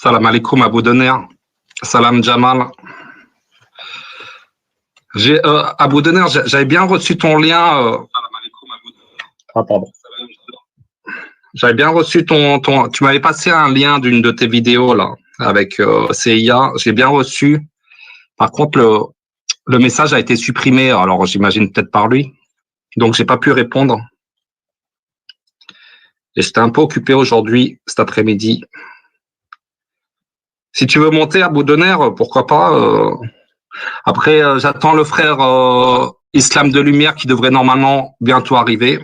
Salam alaikum Abou Dener. Salam Jamal. Abou Dener, j'avais bien reçu ton lien. Pardon. J'avais bien reçu tu m'avais passé un lien d'une de tes vidéos là avec CIA. J'ai bien reçu. Par contre, le message a été supprimé. Alors j'imagine peut-être par lui. Donc j'ai pas pu répondre. Et j'étais un peu occupé aujourd'hui, cet après-midi. Si tu veux monter à Abou Dener, pourquoi pas. Après, j'attends le frère Islam de Lumière qui devrait normalement bientôt arriver.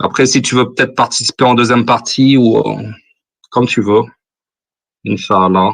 Après, si tu veux peut-être participer en deuxième partie ou comme tu veux. Inch'Allah.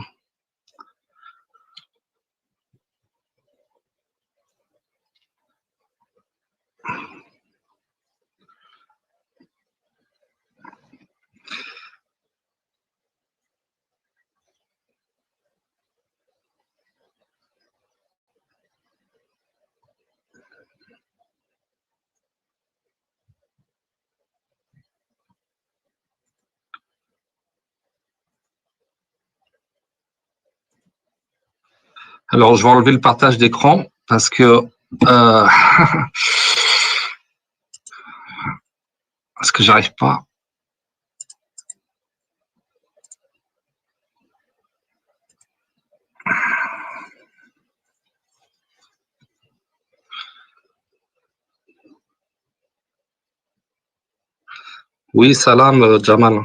Alors, je vais enlever le partage d'écran parce que j'arrive pas. Oui, salam Jamal.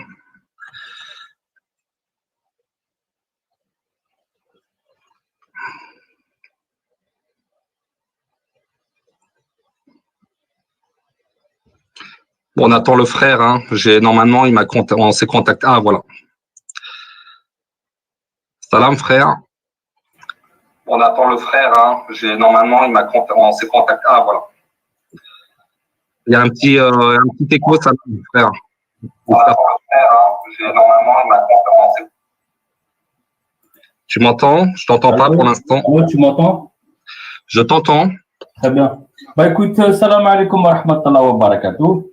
Bon, on attend le frère. Hein. Normalement, on s'est contacté. Ah, voilà. Salam, frère. On attend le frère. Hein. Normalement, on s'est contacté. Ah, voilà. Il y a un petit écho, ça, frère. Tu m'entends? Je t'entends pas pour l'instant. Oui, tu m'entends? Je t'entends. Très bien. Bah écoute, salam alaikum wa rahmatullahi wa barakatuh.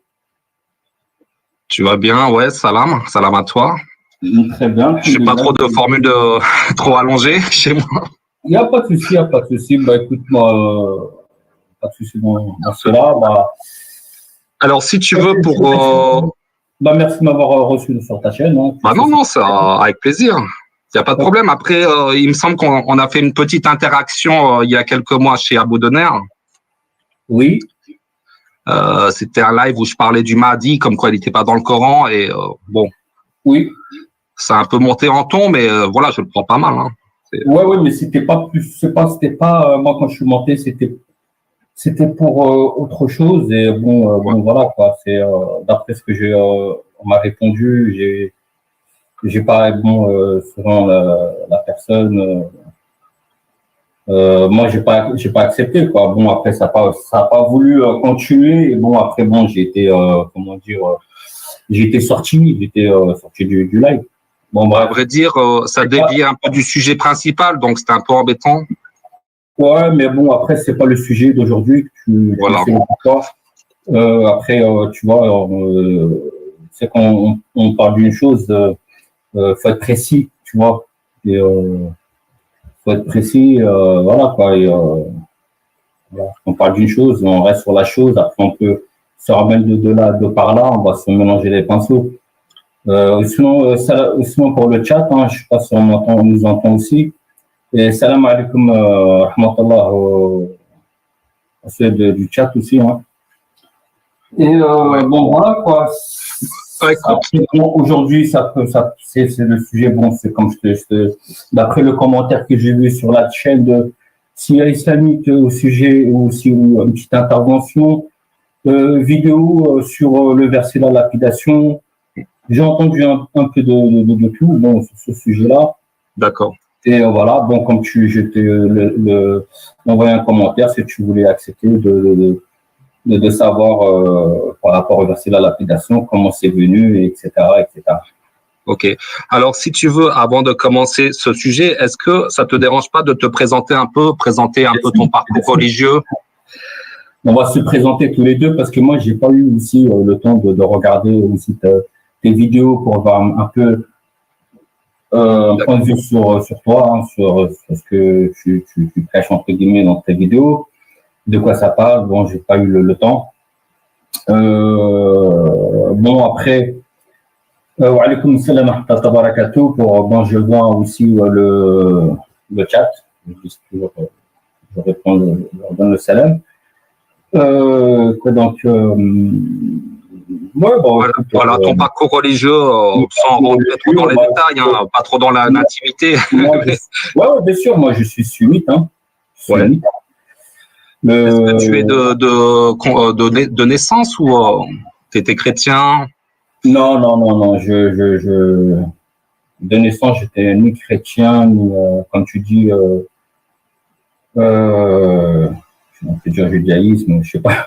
Tu vas bien? Ouais, salam. Salam à toi. Très bien. Je n'ai pas trop de formules trop allongées chez moi. Il n'y a pas de souci, il n'y a pas de souci. Bah écoute, moi, pas de souci dans cela. Bah, alors, si tu veux, pour. Bah, merci de m'avoir reçu sur ta chaîne. Hein. Bah non, c'est avec plaisir. Il n'y a pas de problème. Après, il me semble qu'on a fait une petite interaction il y a quelques mois chez Abou Dener. Oui. C'était un live où je parlais du Mahdi, comme quoi il n'était pas dans le Coran. Et bon. Oui. Ça a un peu monté en ton, mais voilà, je le prends pas mal. Hein. Ouais, mais c'était pas moi quand je suis monté, c'était pour autre chose. Et bon, voilà, quoi. C'est, d'après ce que on m'a répondu, j'ai pas, selon la personne, moi, j'ai pas accepté, quoi. Bon, après, ça a pas voulu continuer. Et bon, après, bon, j'ai été sorti du live. Bon, bah, à vrai dire, ça déviait un peu du sujet principal, donc c'était un peu embêtant. Ouais, mais bon, après, c'est pas le sujet d'aujourd'hui. Voilà. Après, tu vois, c'est quand on parle d'une chose, faut être précis, tu vois. Et, faut être précis, voilà quoi. Et, voilà. On parle d'une chose, on reste sur la chose. Après, on peut se ramène de par là, on va se mélanger les pinceaux. Sinon pour le chat, hein, je sais pas si on nous entend aussi. Et salam alaikum rahmatullah à ceux du chat aussi. Hein. Et ouais. Bon voilà quoi. Bon, aujourd'hui, c'est le sujet. Bon, c'est comme d'après le commentaire que j'ai vu sur la chaîne de CIA islamique au sujet ou aussi une petite intervention vidéo sur le verset de la lapidation. J'ai entendu un peu de tout bon, sur ce sujet-là. D'accord. Et voilà, bon, comme je t'ai envoyé un commentaire si tu voulais accepter de savoir par rapport au verset de la lapidation, comment c'est venu, etc., etc. Ok. Alors, si tu veux, avant de commencer ce sujet, est-ce que ça te dérange pas de te présenter un peu ton parcours religieux? On va se présenter tous les deux parce que moi, j'ai pas eu aussi le temps de regarder aussi tes vidéos pour voir un peu un point de vue sur toi, hein, sur ce que tu prêches entre guillemets dans tes vidéos, de quoi ça parle. Bon, j'ai pas eu le temps. Bon, après, wa alaykoum salam wa rahmatullahi wa barakatuh. Bon, je vois aussi le chat. Je réponds, je leur donne le salam. Donc, ouais, bon, voilà, ton parcours religieux, sans rentrer trop dans les détails, hein, pas trop dans l'intimité. Ouais, bien sûr, moi je suis sunnite. Hein. Sunnite. Est-ce que tu es de naissance ou tu étais chrétien? Non. De naissance, j'étais ni chrétien, ni, comme tu dis, on peut dire judaïsme, je sais pas.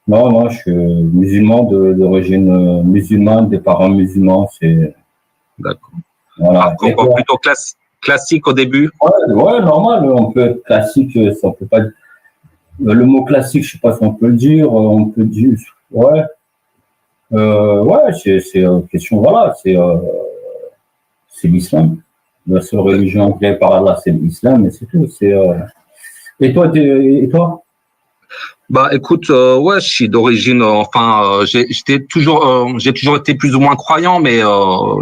Non, je suis musulman d'origine musulmane, des parents musulmans, c'est. D'accord. Voilà. Plutôt classique au début. Ouais, normal. On peut être classique, ça on peut pas. Le mot classique, je sais pas si on peut le dire. On peut dire, ouais. C'est une question. Voilà, c'est l'islam. La seule religion créée par Allah, c'est l'islam, et c'est tout. Et toi? Bah, écoute, ouais, je suis d'origine. J'ai toujours été plus ou moins croyant, mais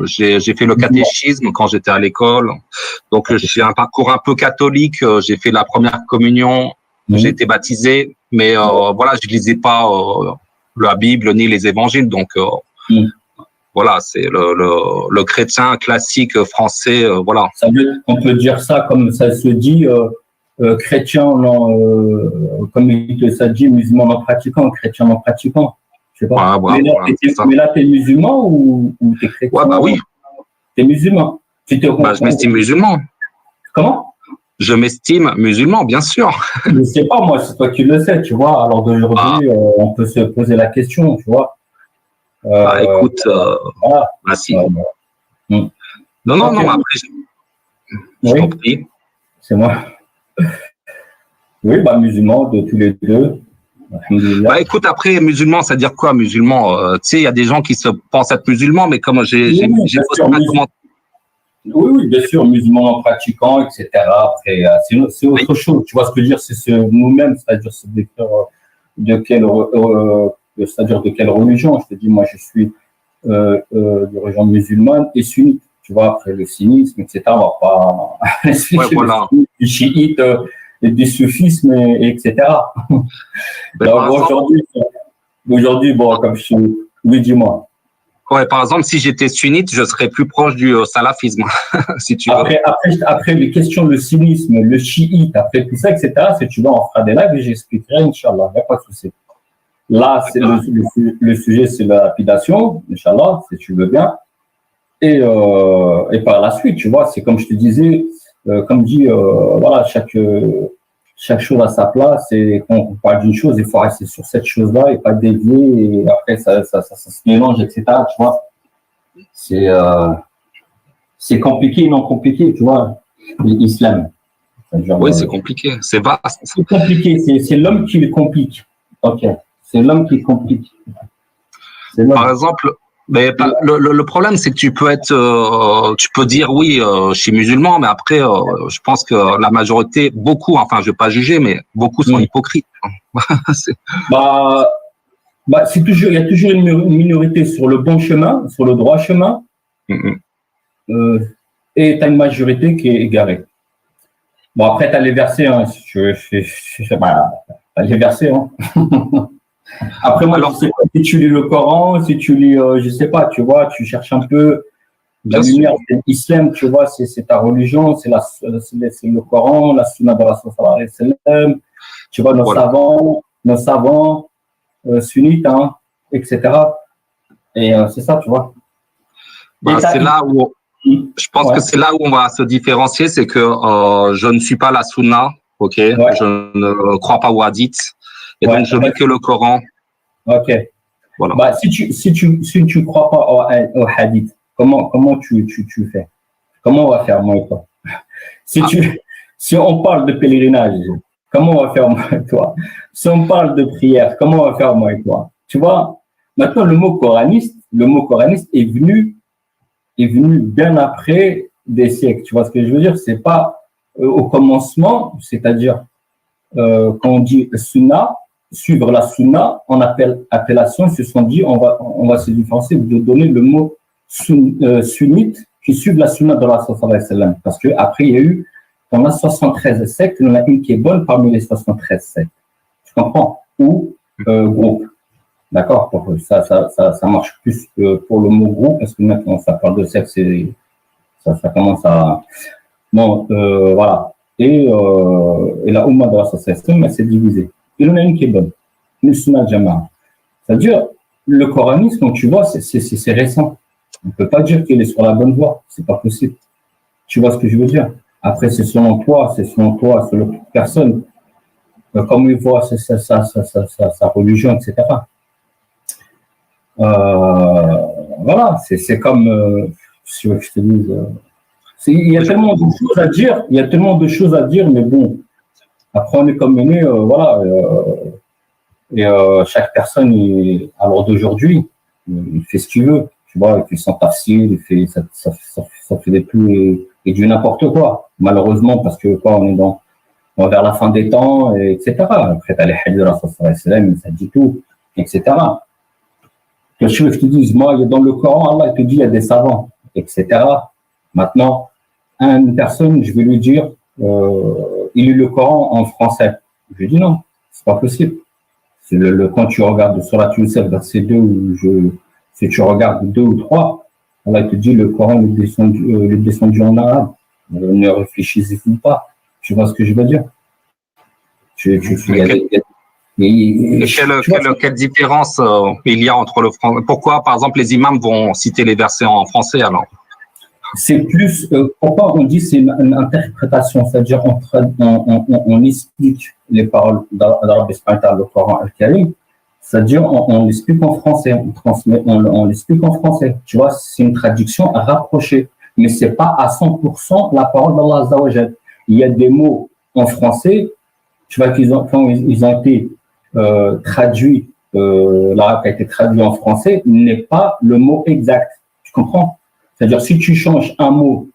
j'ai fait le catéchisme quand j'étais à l'école. Donc, j'ai un parcours un peu catholique. J'ai fait la première communion. J'ai été baptisé, mais voilà, je lisais pas la Bible ni les évangiles. Donc, voilà, c'est le chrétien classique français. Voilà. On peut dire ça comme ça se dit. Chrétien, comme ça dit, musulman non pratiquant, chrétien non pratiquant. Je sais pas. Mais là, t'es musulman ou t'es chrétien? Ouais, bah oui. T'es musulman. Je m'estime musulman. Comment? Je m'estime musulman, bien sûr. Je sais pas, moi, c'est toi qui le sais, tu vois. Alors d'aujourd'hui, on peut se poser la question, tu vois. Écoute, voilà. Si. Non, après, je t'en prie. C'est moi. Oui, musulman de tous les deux. Bah, écoute, après, musulman, ça veut dire quoi, musulman? Tu sais, il y a des gens qui se pensent être musulmans, mais comme j'ai posé un commentaire. Oui, bien sûr, musulman non pratiquant, etc. Après, c'est autre chose. Tu vois ce que je veux dire? C'est nous-mêmes, c'est-à-dire de quelle religion. Je te dis, moi, je suis d'origine musulmane et sunnite. Tu vois, après le sunnisme, etc. On va pas voilà. Du chiite et du soufisme, etc. Aujourd'hui, bon, comme je suis. Oui, dis-moi. Ouais, par exemple, si j'étais sunnite, je serais plus proche du salafisme, si tu veux. Après, les questions, le sunnisme, le chiite, après tout ça, etc., si tu veux, on fera des lives et j'expliquerai, Inch'Allah, il n'y a pas de souci. Là, c'est le sujet, c'est la lapidation, Inch'Allah, si tu veux bien. Et par la suite, tu vois, c'est comme je te disais, comme dit, voilà, chaque chose à sa place, et quand on parle d'une chose, il faut rester sur cette chose-là et pas dévier, et après ça se mélange, etc. Tu vois, c'est compliqué, non compliqué, tu vois, l'islam. Oui, c'est compliqué, c'est vaste. C'est compliqué, c'est l'homme qui le complique. Ok, c'est l'homme qui complique. Par exemple, mais le problème, c'est que tu peux dire oui, je suis musulman, mais après, je pense que la majorité, beaucoup, enfin, je vais pas juger, mais beaucoup sont hypocrites. C'est toujours, il y a toujours une minorité sur le bon chemin, sur le droit chemin, et tu as une majorité qui est égarée. Bon, après, tu as les versets, hein, si tu veux, t'as les versets, hein. Après, moi, je sais pas si tu lis le Coran, si tu lis, je sais pas, tu vois, tu cherches un peu la lumière de l'islam, tu vois, c'est ta religion, c'est le Coran, la Sunna de Rasul sallallahu alayhi wa sallam, tu vois, nos savants sunnites, hein, etc. Et c'est ça, tu vois. C'est là où, je pense que c'est là où on va se différencier, c'est que je ne suis pas la Sunna, ok, je ne crois pas aux hadiths. Et donc, je lis que le Coran. Ok. Voilà. Si tu crois pas au hadith, comment tu fais? Comment on va faire, moi et toi? Si on parle de pèlerinage, comment on va faire, moi et toi? Si on parle de prière, comment on va faire, moi et toi? Tu vois, maintenant, le mot coraniste est venu bien après des siècles. Tu vois ce que je veux dire? C'est pas au commencement, c'est-à-dire quand on dit sunna, suivre la sunna, en appellation, ils se sont dit on va se différencier de donner le mot sunnite qui suivent la sunna de la sallallahu alayhi wa sallam. Parce que après il y a eu, on a 73 sectes, il y en a une qui est bonne parmi les 73 sectes. Tu comprends? Ou groupe. D'accord? Ça marche plus pour le mot groupe, parce que maintenant ça parle de secte, ça commence à. Bon, voilà. Et la Ummah de la sallallahu elle s'est divisée. Il y en a une qui est bonne, une Sunna Jama'a. C'est-à-dire, le coranisme, quand tu vois, c'est récent. On ne peut pas dire qu'il est sur la bonne voie. C'est pas possible. Tu vois ce que je veux dire? Après, c'est selon toi, selon personne. Comme il voit sa religion, etc. Voilà, c'est comme, si je te dis, il y a tellement de choses à dire, mais bon, après on est comme mené, voilà, et chaque personne, à l'heure d'aujourd'hui, il fait ce qu'il veut, tu vois, il fait son tafsir, ça fait des plus et du n'importe quoi, malheureusement, parce que quand on est vers la fin des temps, etc. Après, tu as les hadiths de la sallallahu ça dit tout, etc. Que je te dise, moi, dans le Coran, Allah te dit, il y a des savants, etc. Maintenant, une personne, je vais lui dire, il lit le Coran en français. Je lui dis non, c'est pas possible. C'est quand tu regardes sur la Youssef, verset 2, si tu regardes 2 ou 3, Allah te dit, le Coran est descendu en arabe. Ne réfléchissez-vous pas. Tu vois ce que je veux dire? Quelle différence il y a entre le français? Pourquoi, par exemple, les imams vont citer les versets en français alors? C'est plus, pourquoi on dit c'est une interprétation, c'est-à-dire on explique les paroles d'Arabie Saoudite, le Coran al-Karim, c'est-à-dire on l'explique en français, on l'explique en français. Tu vois, c'est une traduction rapprochée, mais c'est pas à 100% la parole d'Allah Azza wa Jal. Il y a des mots en français, tu vois, quand ils ont été traduits, l'arabe qui a été traduit en français n'est pas le mot exact. Tu comprends? C'est-à-dire, si tu changes un mot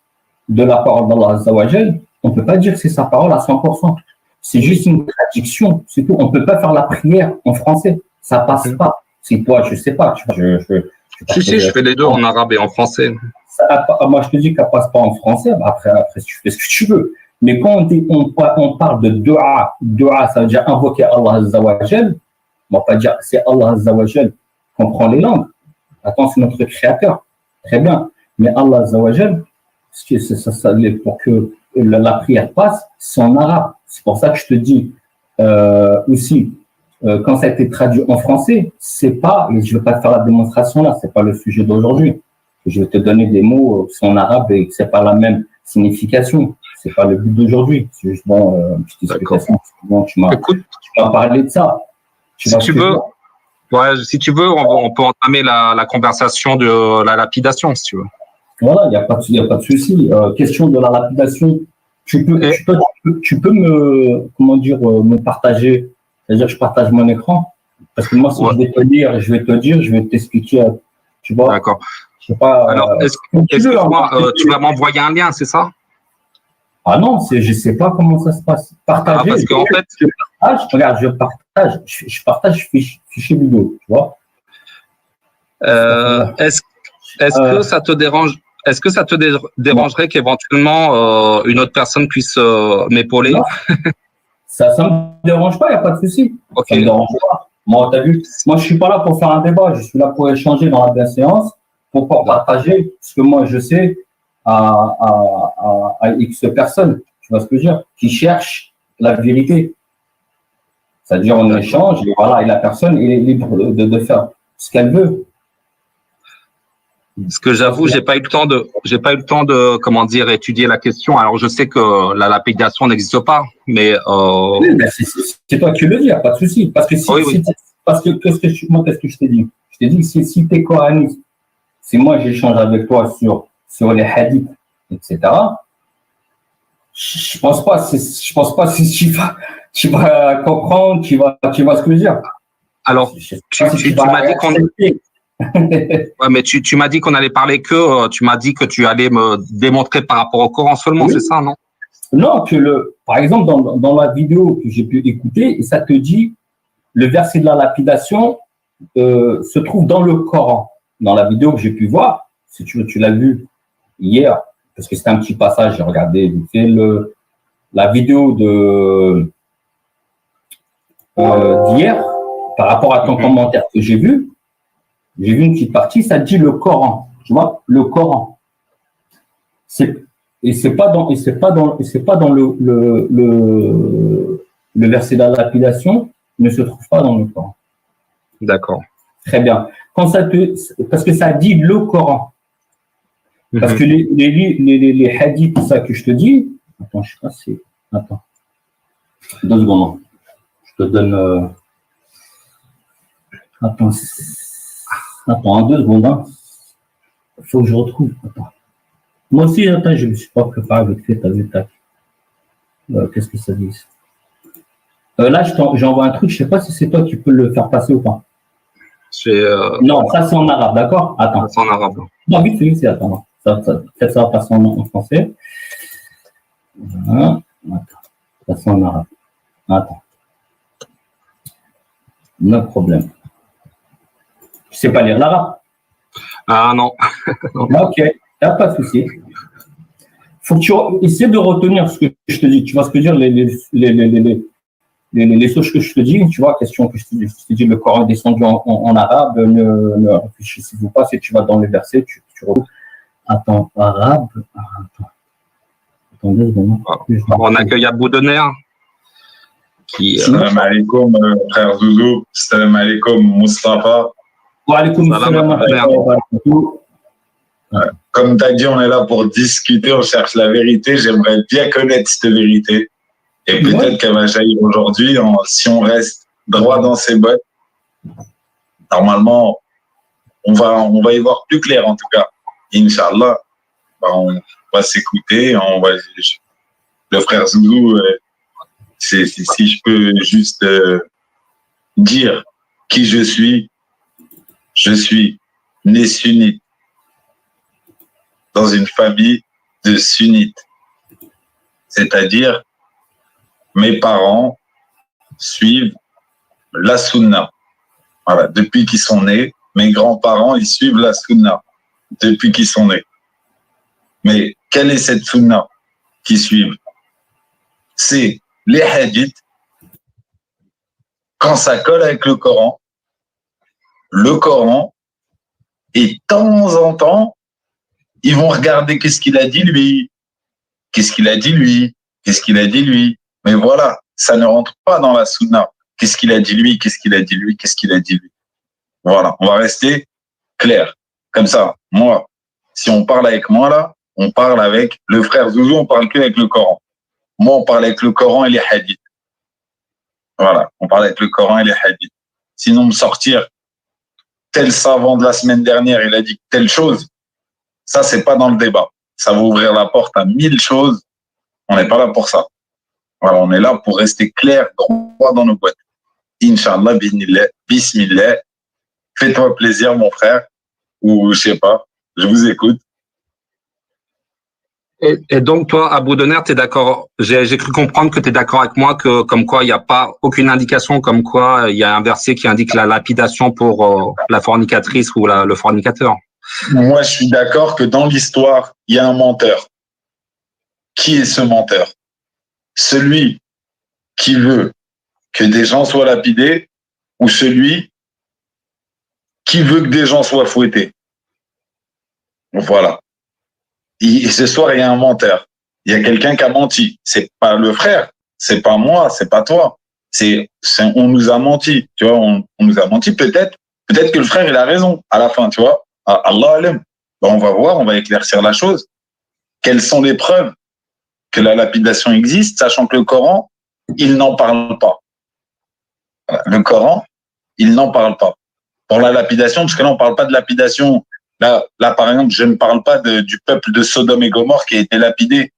de la parole d'Allah Azza wa Jal, on ne peut pas dire que c'est sa parole à 100%. C'est juste une traduction, c'est tout. On ne peut pas faire la prière en français. Ça passe pas. C'est toi, je sais pas. Je fais les deux en arabe et en français. Moi, je te dis qu'elle passe pas en français. Après, tu fais ce que tu veux. Mais quand on parle de dua, ça veut dire invoquer Allah Azza wa Jal. On va pas dire c'est Allah Azza wa Jal qu'on prend les langues. Attends, c'est notre créateur. Très bien. Mais Allah Azza wa Jal, pour que la prière passe, c'est en arabe. C'est pour ça que je te dis aussi, quand ça a été traduit en français, c'est pas, et je ne vais pas te faire la démonstration là, c'est pas le sujet d'aujourd'hui. Je vais te donner des mots, c'est en arabe et c'est pas la même signification. C'est pas le but d'aujourd'hui. C'est juste une petite explication. Bon, tu m'as parlé de ça. Si tu veux, on peut entamer la conversation de la lapidation, si tu veux. Voilà, il n'y a pas de souci. Question de la lapidation, tu peux me partager, c'est-à-dire que je partage mon écran, parce que moi, si je vais te t'expliquer, tu vois. D'accord. Je sais pas. Alors, tu vas m'envoyer un lien, c'est ça? Ah non, je sais pas comment ça se passe. Partager. Parce qu'en fait, je partage fichier vidéo, tu vois. Est-ce que ça te dérange? Est-ce que ça te dérangerait qu'éventuellement une autre personne puisse m'épauler? Ça me dérange pas, il n'y a pas de souci. Ok. Ça me dérange pas. Moi, t'as vu, moi, je suis pas là pour faire un débat, je suis là pour échanger dans la bienséance, pour partager ce que moi je sais à X personnes. Tu vois ce que je veux dire? Qui cherchent la vérité. C'est-à-dire, on échange, et voilà, et la personne est libre de faire ce qu'elle veut. Parce que j'avoue, j'ai pas eu le temps de, comment dire, étudier la question. Alors, je sais que la lapidation n'existe pas, mais oui, ben c'est toi qui le dis, pas de souci. Parce que qu'est-ce que je t'ai dit? Je t'ai dit que si tu es coraniste, si moi j'échange avec toi sur les hadiths, etc. Je pense pas si tu vas comprendre, tu vas ce que je veux dire. Alors, tu m'as dit qu'on Ouais, mais tu m'as dit qu'on allait parler tu m'as dit que tu allais me démontrer par rapport au Coran seulement, Oui. c'est ça, non? Non, par exemple, dans la vidéo que j'ai pu écouter, ça te dit le verset de la lapidation se trouve dans le Coran. Dans la vidéo que j'ai pu voir, si tu l'as vu hier, parce que c'était un petit passage, j'ai regardé la vidéo d'hier, par rapport à ton commentaire que j'ai vu une petite partie, ça dit le Coran, tu vois, le Coran. Et c'est pas dans le verset de la lapidation, ne se trouve pas dans le Coran. D'accord. Très bien. Parce que ça dit le Coran. Parce que les hadiths, ça que je te dis, attends, je sais pas si, attends, 2 secondes. Je te donne, attends, 2 secondes. Hein. Faut que je retrouve. Attends. Moi aussi, attends, je ne me suis pas préparé avec fait, t'as vu, tac. Qu'est-ce que ça dit? Là, j'envoie un truc, je ne sais pas si c'est toi qui peux le faire passer ou pas. Non, ça c'est en arabe, d'accord? Attends. C'est en arabe. Non, vite fait, attends. Peut-être ça va passer en français. Voilà. Attends. Ça c'est en arabe. Attends. No problème. Tu ne sais pas lire l'arabe? Ah non. Ok, il n'y a pas de souci. Faut que tu essaies de retenir ce que je te dis. Tu vois ce que je veux dire, les choses que je te dis, tu vois, question que je te dis, le Coran est descendu en arabe, ne réfléchissez-vous pas, si tu vas dans les versets, tu retrouves. Attends, arabe, attends 2 secondes. On accueille Abou Dener. Salam alaikum, frère Zouzou. Salam alaikum, Mustafa. Wa alaikum salam. Comme tu as dit, on est là pour discuter, on cherche la vérité. J'aimerais bien connaître cette vérité. Et peut-être qu'elle va jaillir aujourd'hui si on reste droit dans ses bottes. Normalement, on va y voir plus clair en tout cas. Inch'Allah, on va s'écouter. Le frère Zouzou, si je peux juste dire qui je suis né sunnite dans une famille de sunnites. C'est-à-dire, mes parents suivent la sunna. Voilà, depuis qu'ils sont nés, mes grands-parents, ils suivent la sunna depuis qu'ils sont nés. Mais quelle est cette sunna qu'ils suivent? C'est les hadiths. Quand ça colle avec le Coran, et de temps en temps, ils vont regarder qu'est-ce qu'il a dit lui, qu'est-ce qu'il a dit lui, qu'est-ce qu'il a dit lui. Mais voilà, ça ne rentre pas dans la sunna. Qu'est-ce qu'il a dit lui, qu'est-ce qu'il a dit lui, qu'est-ce qu'il a dit lui. Voilà, on va rester clair. Comme ça, moi, si on parle avec moi là, on parle avec le frère Zouzou, on parle que avec le Coran. Moi, on parle avec le Coran et les hadiths. Voilà, on parle avec le Coran et les hadiths. Sinon, me sortir tel savant de la semaine dernière, il a dit telle chose, ça, c'est pas dans le débat. Ça va ouvrir la porte à 1000 choses. On n'est pas là pour ça. Voilà, on est là pour rester clair, droit dans nos boîtes. Inch'Allah, bismillah. Fais-toi plaisir, mon frère. Ou je sais pas, je vous écoute. Et donc, toi, Abou Dener, tu es d'accord? J'ai cru comprendre que tu es d'accord avec moi que, comme quoi, il n'y a pas aucune indication comme quoi il y a un verset qui indique la lapidation pour la fornicatrice ou le fornicateur. Moi, je suis d'accord que dans l'histoire, il y a un menteur. Qui est ce menteur? Celui qui veut que des gens soient lapidés ou celui qui veut que des gens soient fouettés? Voilà. Et ce soir, il y a un menteur. Il y a quelqu'un qui a menti. C'est pas le frère, c'est pas moi, c'est pas toi. On nous a menti. Tu vois, on nous a menti. Peut-être que le frère, il a raison à la fin, tu vois. Allah alam. On va voir, on va éclaircir la chose. Quelles sont les preuves que la lapidation existe, sachant que le Coran, il n'en parle pas. Le Coran, il n'en parle pas. Pour la lapidation, parce que là, on ne parle pas de lapidation. Là, par exemple, je ne parle pas du peuple de Sodome et Gomorrhe qui a été lapidé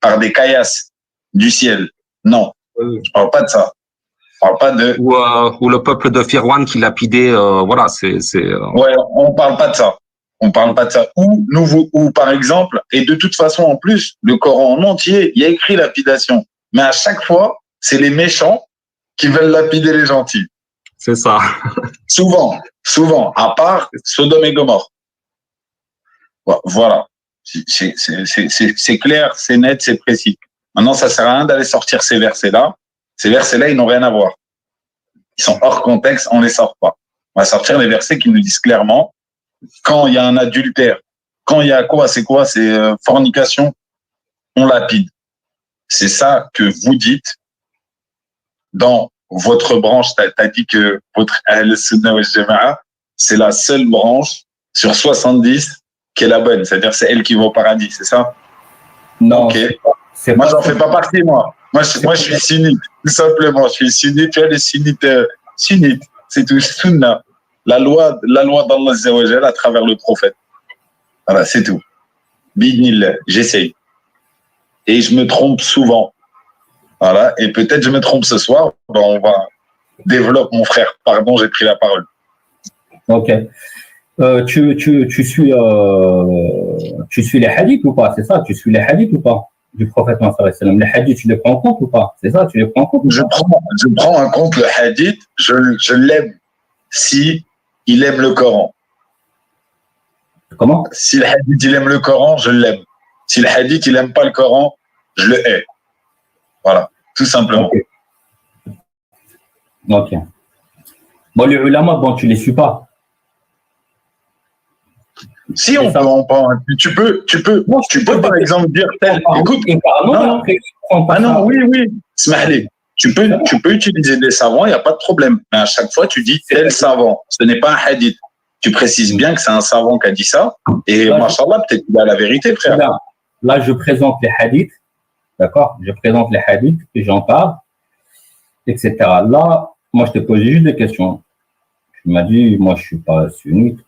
par des caillasses du ciel. Non, je ne parle pas de ça. Je parle pas de. Ou le peuple de Firwan qui lapidait, voilà, Ouais, on parle pas de ça. On parle pas de ça. Ou par exemple, et de toute façon, en plus, le Coran en entier, il y a écrit lapidation. Mais à chaque fois, c'est les méchants qui veulent lapider les gentils. C'est ça. Souvent, à part Sodome et Gomorrhe. Voilà. C'est clair, c'est net, c'est précis. Maintenant, ça sert à rien d'aller sortir ces versets-là. Ces versets-là, ils n'ont rien à voir. Ils sont hors contexte, on les sort pas. On va sortir les versets qui nous disent clairement quand il y a un adultère, quand il y a quoi, c'est fornication, on lapide. C'est ça que vous dites dans votre branche. T'as dit que votre Ahl-Sunnah wal Jama'a, c'est la seule branche sur 70 qui est la bonne. C'est-à-dire, c'est elle qui va au paradis, c'est ça? Non. Ok. Moi, j'en fais pas partie, moi. Moi, je suis sunnite, tout simplement. Je suis sunnite. Tu vois, les sunnites, c'est tout. Sunna. La loi d'Allah Azza wa Jalla à travers le prophète. Voilà, c'est tout. Bidnillah, j'essaye. Et je me trompe souvent. Voilà. Et peut-être je me trompe ce soir. Ben, on va développer, mon frère. Pardon, j'ai pris la parole. Ok. Tu suis les hadiths ou pas? C'est ça? Tu suis les hadiths ou pas? Du prophète Mohammed sallallahu alayhi wa sallam. Les hadiths, tu les prends en compte ou pas? C'est ça? Tu les prends en compte? Je prends en compte le hadith. Je l'aime si il aime le Coran. Comment? Si le hadith, il aime le Coran, je l'aime. Si le hadith, il aime pas le Coran, je le hais. Voilà, tout simplement. Ok. Bon, les ulama, bon, tu les suis pas. Si on peut, tu peux par exemple dire tel. Écoute, oui, Smahli. Tu peux utiliser des savants, il n'y a pas de problème. Mais à chaque fois, tu dis tel savant. Ce n'est pas un hadith. Tu précises bien que c'est un savant qui a dit ça. Et machallah, peut-être qu'il a la vérité, frère. Là, je présente les hadiths. D'accord? Je présente les hadiths et j'en parle, etc. Là, moi, je te posais juste des questions. Tu m'as dit, moi, je ne suis pas sunnite.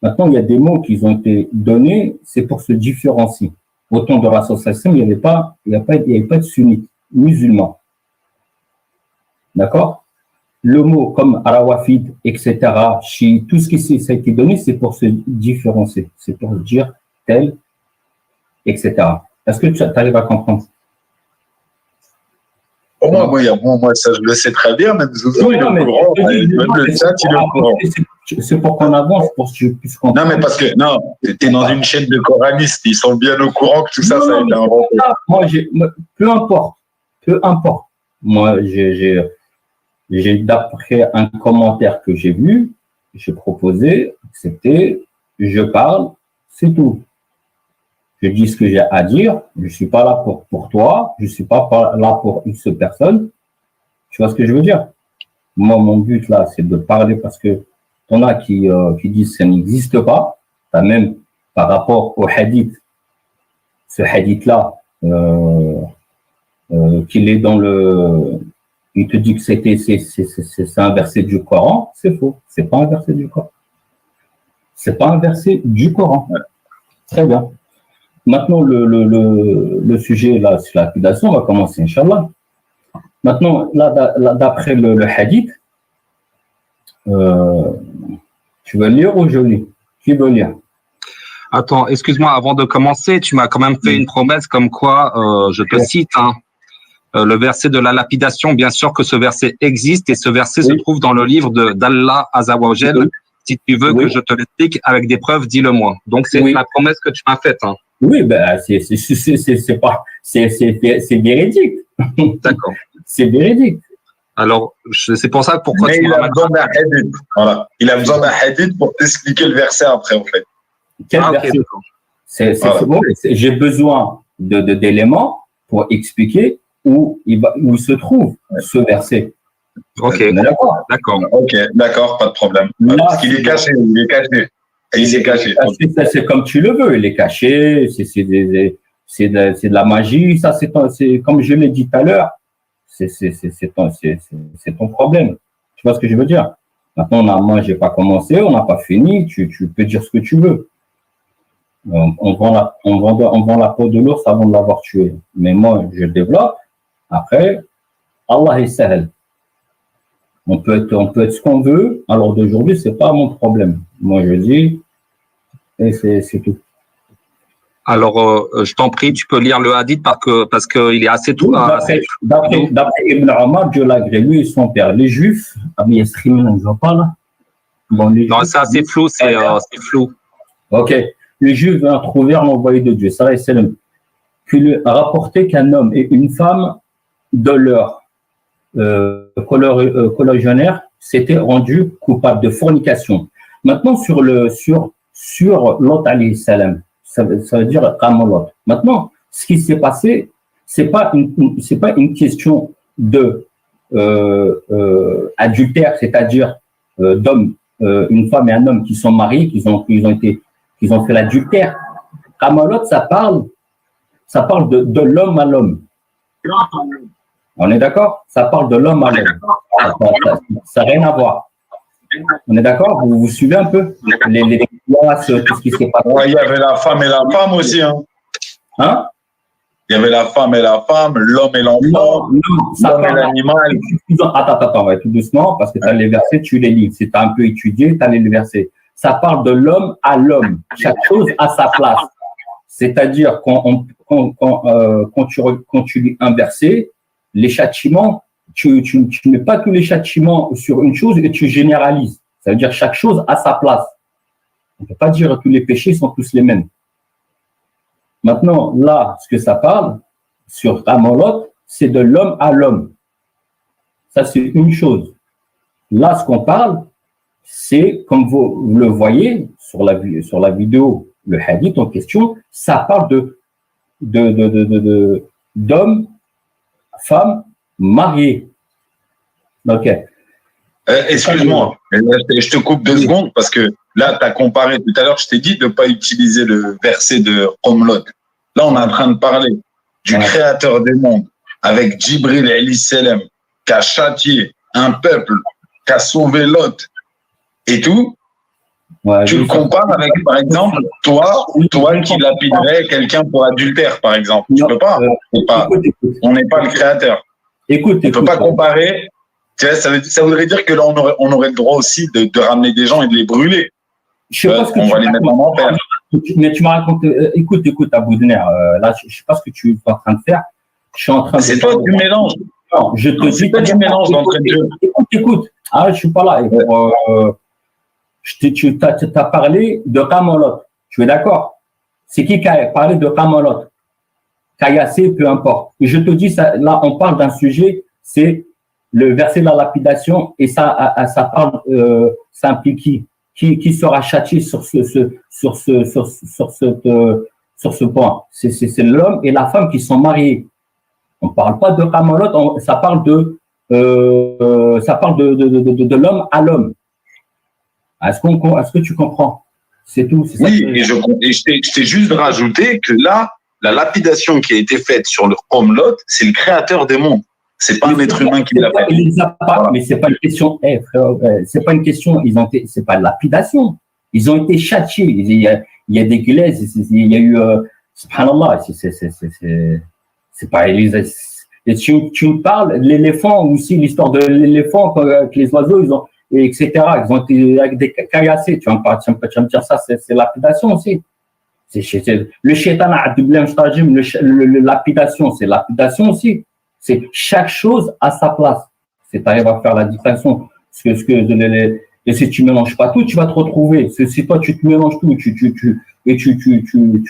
Maintenant, il y a des mots qui ont été donnés, c'est pour se différencier. Au temps de Rasul sallallahu alayhi wa sallam, il n'y avait pas de sunnite, musulman. D'accord? Le mot comme Arawafid, etc., Chi, tout ce qui ça a été donné, c'est pour se différencier. C'est pour dire tel, etc. Est-ce que tu arrives à comprendre? Moi, ça, je le sais très bien, même Zouzou, il est au courant. Même le chat, il est au courant. C'est pour qu'on avance, pour que je puisse comprendre. Non, mais parce que, tu es dans une chaîne de coranistes, ils sont bien au courant que tout ça, ça a été inventé. Moi, peu importe. Moi, j'ai d'après un commentaire que j'ai vu, j'ai proposé, c'était, je parle, c'est tout. Je dis ce que j'ai à dire, je ne suis pas là pour toi, je ne suis pas là pour X personne. Tu vois ce que je veux dire? Moi, mon but là, c'est de parler parce que t'en as qui disent que ça n'existe pas. T'as même par rapport au hadith, ce hadith-là, qu'il est dans le... Il te dit que c'est un verset du Coran, c'est faux. C'est pas un verset du Coran. C'est pas un verset du Coran. Très bien. Maintenant, le sujet là sur la lapidation, on va commencer, Inch'Allah. Maintenant, là d'après le hadith, tu veux lire ou je lis? Qui veut lire? Attends, excuse-moi, avant de commencer, tu m'as quand même fait une promesse comme quoi, je te cite, le verset de la lapidation, bien sûr que ce verset existe et ce verset se trouve dans le livre d'Allah Azza wa Jal. Si tu veux que je te l'explique avec des preuves, dis-le-moi. Donc, c'est la promesse que tu m'as faite. Oui, ben, c'est véridique. D'accord. C'est véridique. Alors, c'est pour ça pourquoi tu m'as besoin d'un hadith. Voilà. Il a besoin d'un hadith pour t'expliquer le verset après, en fait. Quel verset? J'ai besoin d'éléments pour expliquer où il se trouve ce verset. Ok, d'accord. Ok, d'accord, pas de problème. Parce qu'il est caché, il est caché. C'est comme tu le veux, il est caché, c'est de la magie, ça c'est comme je l'ai dit tout à l'heure, c'est ton problème. Tu vois ce que je veux dire? Maintenant, moi, j'ai pas commencé, on n'a pas fini, tu peux dire ce que tu veux. On vend la peau de l'ours avant de l'avoir tué. Mais moi, je développe. Après, Allah est sahel. On peut être ce qu'on veut. Alors d'aujourd'hui, c'est pas mon problème. Moi, je dis, et c'est tout. Alors, je t'en prie, tu peux lire le hadith parce que il est assez tout. D'après Ibn Omar, Dieu l'agrée, lui et son père, les Juifs, il y a ce on ne voit pas là. Bon, non, c'est assez flou, c'est flou. Ok. Les Juifs vont trouver l'envoyé de Dieu, ça c'est le qui lui a rapporté qu'un homme et une femme de leur congénère s'étaient rendus coupables de fornication. Maintenant, sur Lot alayhi salam, ça veut dire Ramolot. Maintenant, ce qui s'est passé, c'est pas une question de adultère, c'est-à-dire d'homme, une femme et un homme qui sont mariés, qui ont fait l'adultère. Ramolot, ça parle de l'homme à l'homme. On est d'accord? Ça parle de l'homme à l'homme. Ça n'a rien à voir. On est d'accord? Vous suivez un peu les classes, tout ce qui s'est passé? Ouais, il y avait la femme et la femme aussi. Hein? Il y avait la femme et la femme, l'homme et l'enfant, l'homme et l'animal. Attends, on va tout doucement, parce que tu as les versets, tu les lis. Si tu as un peu étudié, tu as les versets. Ça parle de l'homme à l'homme. Chaque chose à sa place. C'est-à-dire, quand tu lis un verset, les châtiments, tu ne mets pas tous les châtiments sur une chose et tu généralises. Ça veut dire chaque chose à sa place. On ne peut pas dire que tous les péchés sont tous les mêmes. Maintenant, là, ce que ça parle, sur Ramolot, c'est de l'homme à l'homme. Ça, c'est une chose. Là, ce qu'on parle, c'est, comme vous le voyez sur la vidéo, le hadith en question, ça parle d'hommes, femmes mariés. Ok. Excuse-moi, je te coupe 2 secondes parce que là, tu as comparé tout à l'heure, je t'ai dit de ne pas utiliser le verset de Ramolot. Là, on est en train de parler du créateur des mondes avec Djibril alayhi salam qui a châtié un peuple, qui a sauvé Lot et tout. Ouais, tu le compares avec, par exemple, toi qui lapiderais quelqu'un pour adultère, par exemple. Tu peux pas. On n'est pas le créateur. On ne peut pas comparer. Tu vois, ça voudrait dire que là, on aurait le droit aussi de ramener des gens et de les brûler. Je sais pas ce que on va les mettre en enfer. Mais tu me racontes, écoute, Abou Denner, là, je sais pas ce que tu es en train de faire. Je suis en train de. C'est toi qui mélanges. Non, je te dis. Toi, tu mélanges d'entrée de jeu. Écoute. Ah, je suis pas là. Tu as parlé de Ramolot. Tu es d'accord? C'est qui a parlé de Ramolot? Kayasé, peu importe. Et je te dis, ça, là, on parle d'un sujet, c'est le verset de la lapidation, et ça parle, ça implique qui sera châtié sur ce point. C'est l'homme et la femme qui sont mariés. On ne parle pas de Ramolot, ça parle de l'homme à l'homme. Est-ce que tu comprends? C'est tout. Oui, et je t'ai juste rajouté que là, la lapidation qui a été faite sur le Ramolot, c'est le créateur des mondes. C'est pas un être humain qui l'a fait. Voilà. Mais c'est pas une question. C'est pas une question. C'est pas de lapidation. Ils ont été châtiés. Il y a des glaises. Il y a eu. Subhanallah. C'est pas. Et tu me parles l'éléphant aussi, l'histoire de l'éléphant avec les oiseaux, ils ont, etc. Ils ont été avec des caillassés. Tu vas me dire ça, c'est lapidation aussi. Le shaitan a le lapidation, c'est lapidation aussi. C'est chaque chose à sa place. C'est t'arrives à faire la distinction. Et si tu mélanges pas tout, tu vas te retrouver. Si toi tu te mélanges tout, tu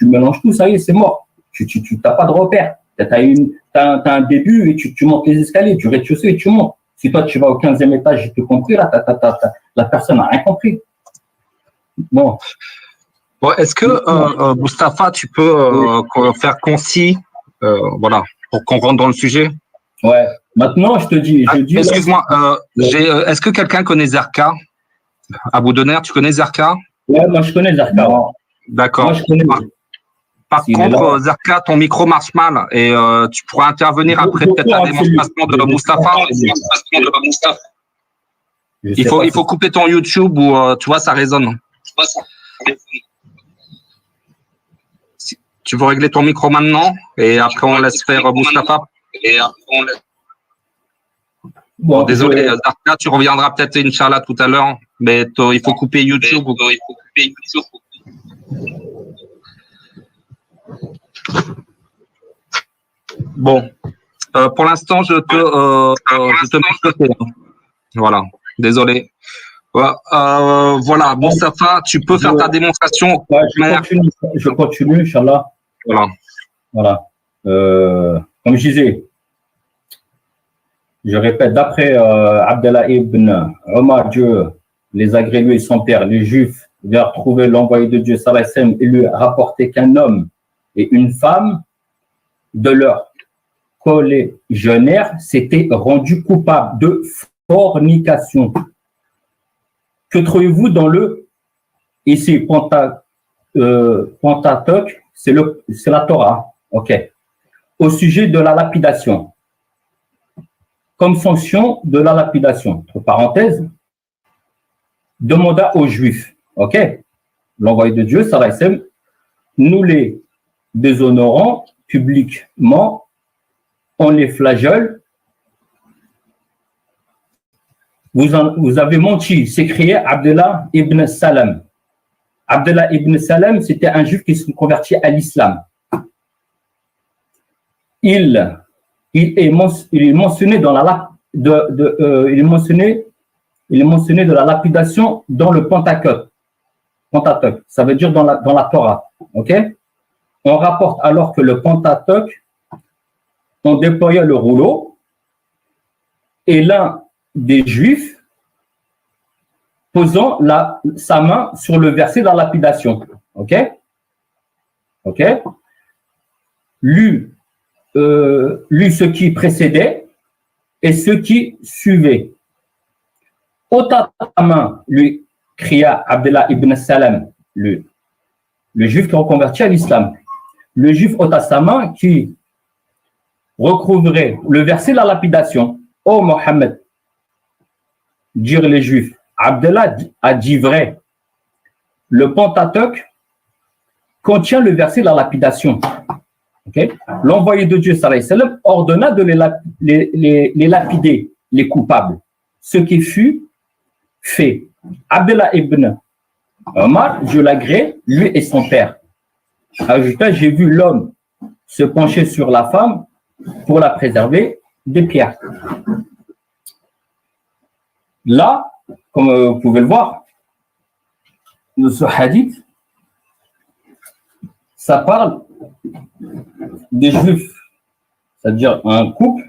mélanges tout, ça y est, c'est mort. Tu t'as pas de repère. T'as un début et tu montes les escaliers, du rez-de-chaussée et tu montes. Si toi tu vas au 15e étage, j'ai tout compris, là, la personne n'a rien compris. Bon. Bon, est-ce que, Mustapha, tu peux faire concis, voilà, pour qu'on rentre dans le sujet? Ouais. Maintenant, je dis. Excuse-moi, est-ce que quelqu'un connaît Zerka? Abou Denner, tu connais Zerka? Ouais, moi je connais Zerka. D'accord. Moi je connais. Par contre, Zerka, ton micro marche mal et tu pourras intervenir après peut-être la démonstration de Mustapha. Il faut couper ton YouTube ou tu vois, ça résonne. Tu veux régler ton micro maintenant et après on laisse faire Mustapha. Bon, désolé, Zarka, tu reviendras peut-être, Inch'Allah, tout à l'heure, mais il faut couper YouTube. Bon, pour l'instant, je te mets de côté. Voilà, désolé. Voilà, Moustapha, tu peux faire ta démonstration. Ouais, je continue, Inch'Allah. Voilà. Comme je disais, je répète, d'après Abdallah ibn Omar, Dieu les agrée lui et son père, les Juifs vinrent trouver l'envoyé de Dieu, sallallahu alayhi wa sallam, et lui rapporter qu'un homme et une femme de leur collégionnaire s'étaient rendus coupables de fornication. Que trouvez-vous dans le ici Pentateuque, c'est la Torah, ok. Au sujet de la lapidation, comme sanction de la lapidation, entre parenthèses, demanda aux Juifs, ok, l'envoyé de Dieu, sallallahu alayhi wa sallam, nous les déshonorons publiquement, on les flagelle. Vous avez menti, s'écriait Abdallah ibn Salam. Abdallah ibn Salam, c'était un juif qui se convertit à l'islam. Il est mentionné dans il est mentionné de la lapidation dans le Pentateuque. Ça veut dire dans la Torah. Ok? On rapporte alors que le Pentateuque, on déployait le rouleau et l'un des Juifs posant sa main sur le verset de la lapidation. Ok? Ok? Lu ce qui précédait et ce qui suivait. Ôta ta main, lui cria Abdallah ibn Salam, le juif qui reconvertit à l'islam. Le juif ôta sa main qui recouvrait le verset de la lapidation. Ô Mohammed, dirent les Juifs, Abdallah a dit vrai. Le Pentateuque contient le verset de la lapidation. Okay? L'envoyé de Dieu, sallallahu alayhi wa sallam, ordonna de les lapider, les coupables. Ce qui fut fait. Abdallah ibn Omar, Dieu l'agrée, lui et son père. Ajouta, j'ai vu l'homme se pencher sur la femme pour la préserver des pierres. Là, comme vous pouvez le voir, ce hadith, ça parle des Juifs, c'est-à-dire un couple,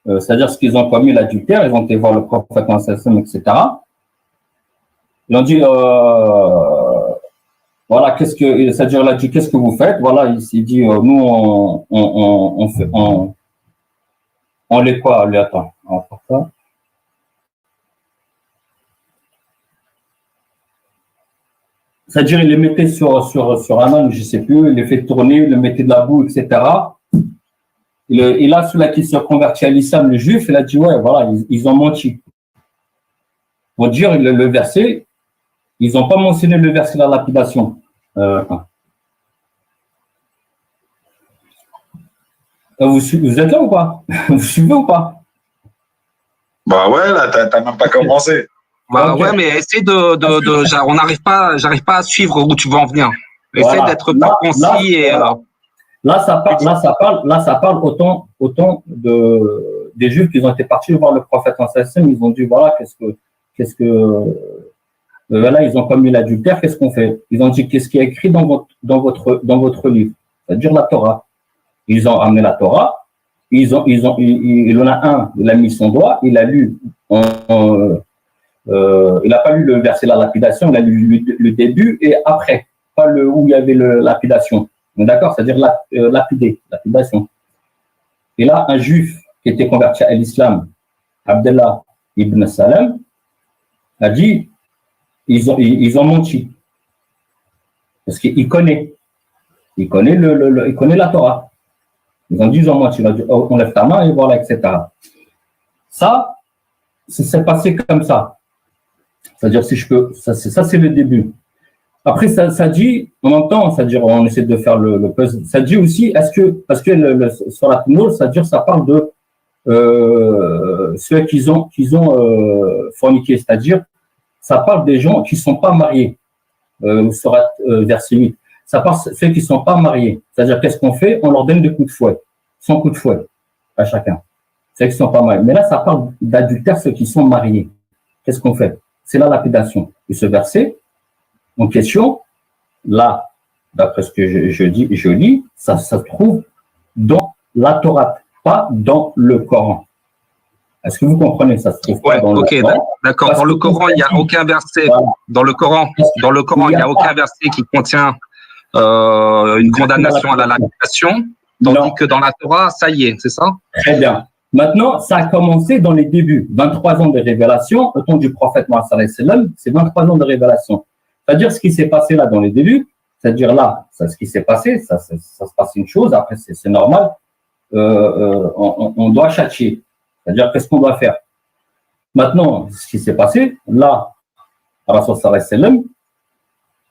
c'est-à-dire ce qu'ils ont commis l'adultère, ils ont été voir le prophète, etc. Ils ont dit, voilà, c'est-à-dire il a dit, qu'est-ce que vous faites? Voilà, il dit, nous, on les quoi? Lui, attends, on va faire ça. C'est-à-dire, il les mettait sur un âne, je ne sais plus, il les fait tourner, il les mettait de la boue, etc. Et là, celui-là qui se convertit à l'islam, le juif, il a dit, ouais, voilà, ils ont menti. Pour dire le verset, ils n'ont pas mentionné le verset de la lapidation. Vous êtes là ou pas? Vous suivez ou pas? Bah ouais, là, t'as même pas commencé. Bah okay. Ouais, mais essaie j'arrive pas à suivre où tu veux en venir. Essaie voilà. D'être plus concis et. Là, ça parle autant des Juifs qui ont été partis voir le prophète en sallam. Ils ont dit voilà, là, ils ont commis l'adultère. Qu'est-ce qu'on fait? Ils ont dit qu'est-ce qui est écrit dans votre livre, c'est-à-dire la Torah. Ils ont amené la Torah. Il en a un. Il a mis son doigt. Il a lu. Il n'a pas lu le verset de la lapidation, il a lu le début et après, pas où il y avait la lapidation. D'accord? C'est-à-dire lapidation. Et là, un juif qui était converti à l'islam, Abdallah ibn Salam, a dit ils ont menti. Parce qu'il connaît. Il connaît la Torah. Ils ont dit ils ont menti. Il a dit on lève ta main et voilà, etc. Ça s'est passé comme ça. C'est-à-dire, si je peux, ça c'est le début. Après, ça dit, on entend, c'est-à-dire, on essaie de faire le puzzle. Ça dit aussi, parce que sur la Nour, c'est-à-dire, ça parle ceux qui ont forniqué, c'est-à-dire, ça parle des gens qui ne sont pas mariés. Sourate verset 8. Ça parle de ceux qui ne sont pas mariés. C'est-à-dire, qu'est-ce qu'on fait? On leur donne des coups de fouet, 100 coups de fouet à chacun. Ceux qui ne sont pas mariés. Mais là, ça parle d'adultère, ceux qui sont mariés. Qu'est-ce qu'on fait? C'est la lapidation. Et ce verset en question, là, d'après ce que je lis, ça se trouve dans la Torah, pas dans le Coran. Est-ce que vous comprenez? Ça se trouve pas dans le Coran. D'accord. Dans le Coran, il n'y a aucun verset. Voilà. Dans le Coran, il n'y a aucun verset qui contient une condamnation à la lapidation, tandis que dans la Torah, ça y est, c'est ça? Très bien. Maintenant, ça a commencé dans les débuts. 23 ans de révélation, au temps du prophète Mohammed sallallahu alayhi wa sallam, c'est 23 ans de révélation. C'est-à-dire ce qui s'est passé là dans les débuts, c'est-à-dire là, c'est ce qui s'est passé, ça se passe une chose, après c'est normal, on doit châtier. C'est-à-dire qu'est-ce qu'on doit faire? Maintenant, ce qui s'est passé, là, Rasul sallallahu alayhi wa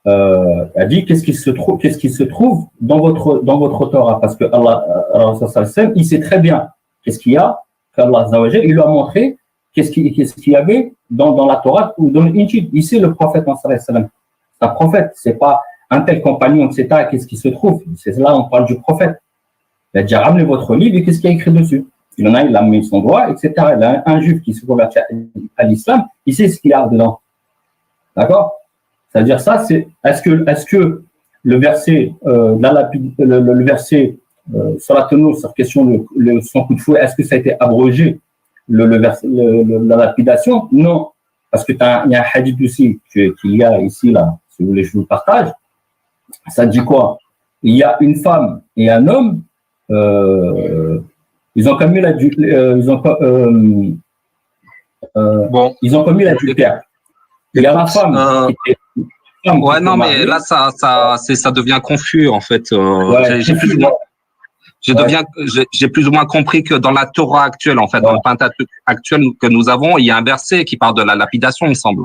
sallam a dit qu'est-ce qui se trouve dans votre Torah, parce que Allah, Rasul sallallahu alayhi wa sallam, il sait très bien qu'est-ce qu'il y a, qu'Allah Azza wa Jalla, il lui a montré qu'est-ce qu'il y avait dans la Torah ou dans l'Injil. Il sait le prophète sallallahu alayhi wa sallam. C'est un prophète, c'est pas un tel compagnon, etc. Qu'est-ce qui se trouve? C'est là, on parle du prophète. Il a dit ramenez votre livre et qu'est-ce qu'il y a écrit dessus? Il en a, il a mis son doigt, etc. Il a un juif qui se convertit à l'islam, il sait ce qu'il y a dedans. D'accord? C'est-à-dire ça, c'est est-ce que le verset, le verset sur la tenue, sur question de son coup de fouet, est-ce que ça a été abrogé, la lapidation? Non. Parce que il y a un hadith aussi qu'il y a ici, là, si vous voulez, je vous le partage. Ça dit quoi? Il y a une femme et un homme, ils ont commis l'adultère. Il y a la femme qui était. Ouais, non, mais là, ça devient confus, en fait. Ouais, j'ai plus ou moins compris que dans la Torah actuelle, en fait, dans le Pentateuque actuel que nous avons, il y a un verset qui parle de la lapidation, il me semble.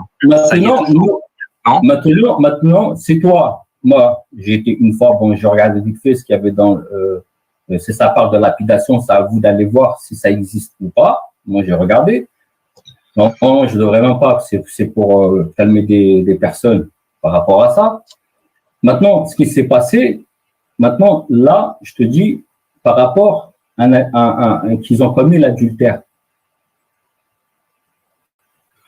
Maintenant, c'est toi. Moi, j'ai été une fois, je regardais vite fait ce qu'il y avait dans. Si ça parle de lapidation, c'est à vous d'aller voir si ça existe ou pas. Moi, j'ai regardé. Non, je ne devrais même pas. C'est pour calmer des personnes par rapport à ça. Maintenant, ce qui s'est passé, maintenant, là, je te dis, par rapport à qu'ils ont commis l'adultère.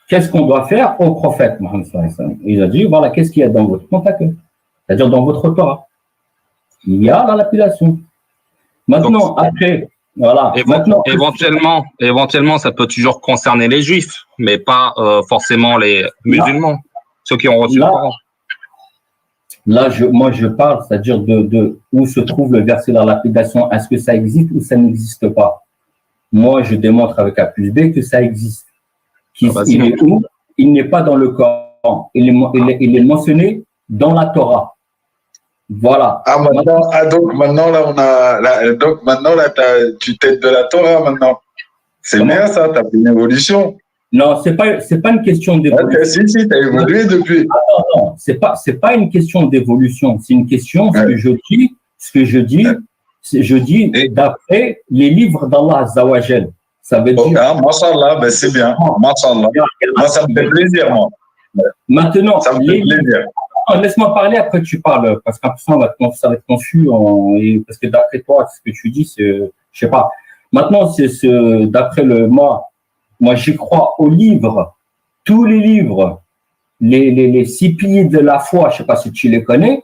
Qu'est-ce qu'on doit faire au prophète Mohammed sallallahu alayhi wa sallam? Il a dit, voilà, qu'est-ce qu'il y a dans votre Pentateuque, c'est-à-dire dans votre Torah. Il y a la lapidation. Maintenant, après, voilà. Éventuellement, ça peut toujours concerner les Juifs, mais pas forcément les musulmans, ceux qui ont reçu le Coran. Là, moi, je parle, c'est-à-dire de où se trouve le verset de la lapidation. Est-ce que ça existe ou ça n'existe pas? Moi, je démontre avec A plus B que ça existe. Il est où? Il n'est pas dans le Coran. Il est mentionné dans la Torah. Voilà. Donc maintenant, là, tu t'aides de la Torah maintenant. C'est bien ça, tu as fait une évolution. Non, c'est pas une question d'évolution. Si, tu as évolué depuis. Non, c'est pas une question d'évolution. C'est une question, ce que je dis d'après les livres d'Allah Azza wa Jal. Ça veut dire. Masha'Allah, ben c'est bien. Masha'Allah. Moi, ça me fait plaisir, moi. Maintenant, ça me fait plaisir. Laisse-moi parler, après tu parles, parce qu'après ça va être confus, parce que d'après toi, ce que tu dis, je sais pas. Maintenant, d'après moi j'y crois aux livres, tous les livres, les 6 piliers de la foi, je sais pas si tu les connais,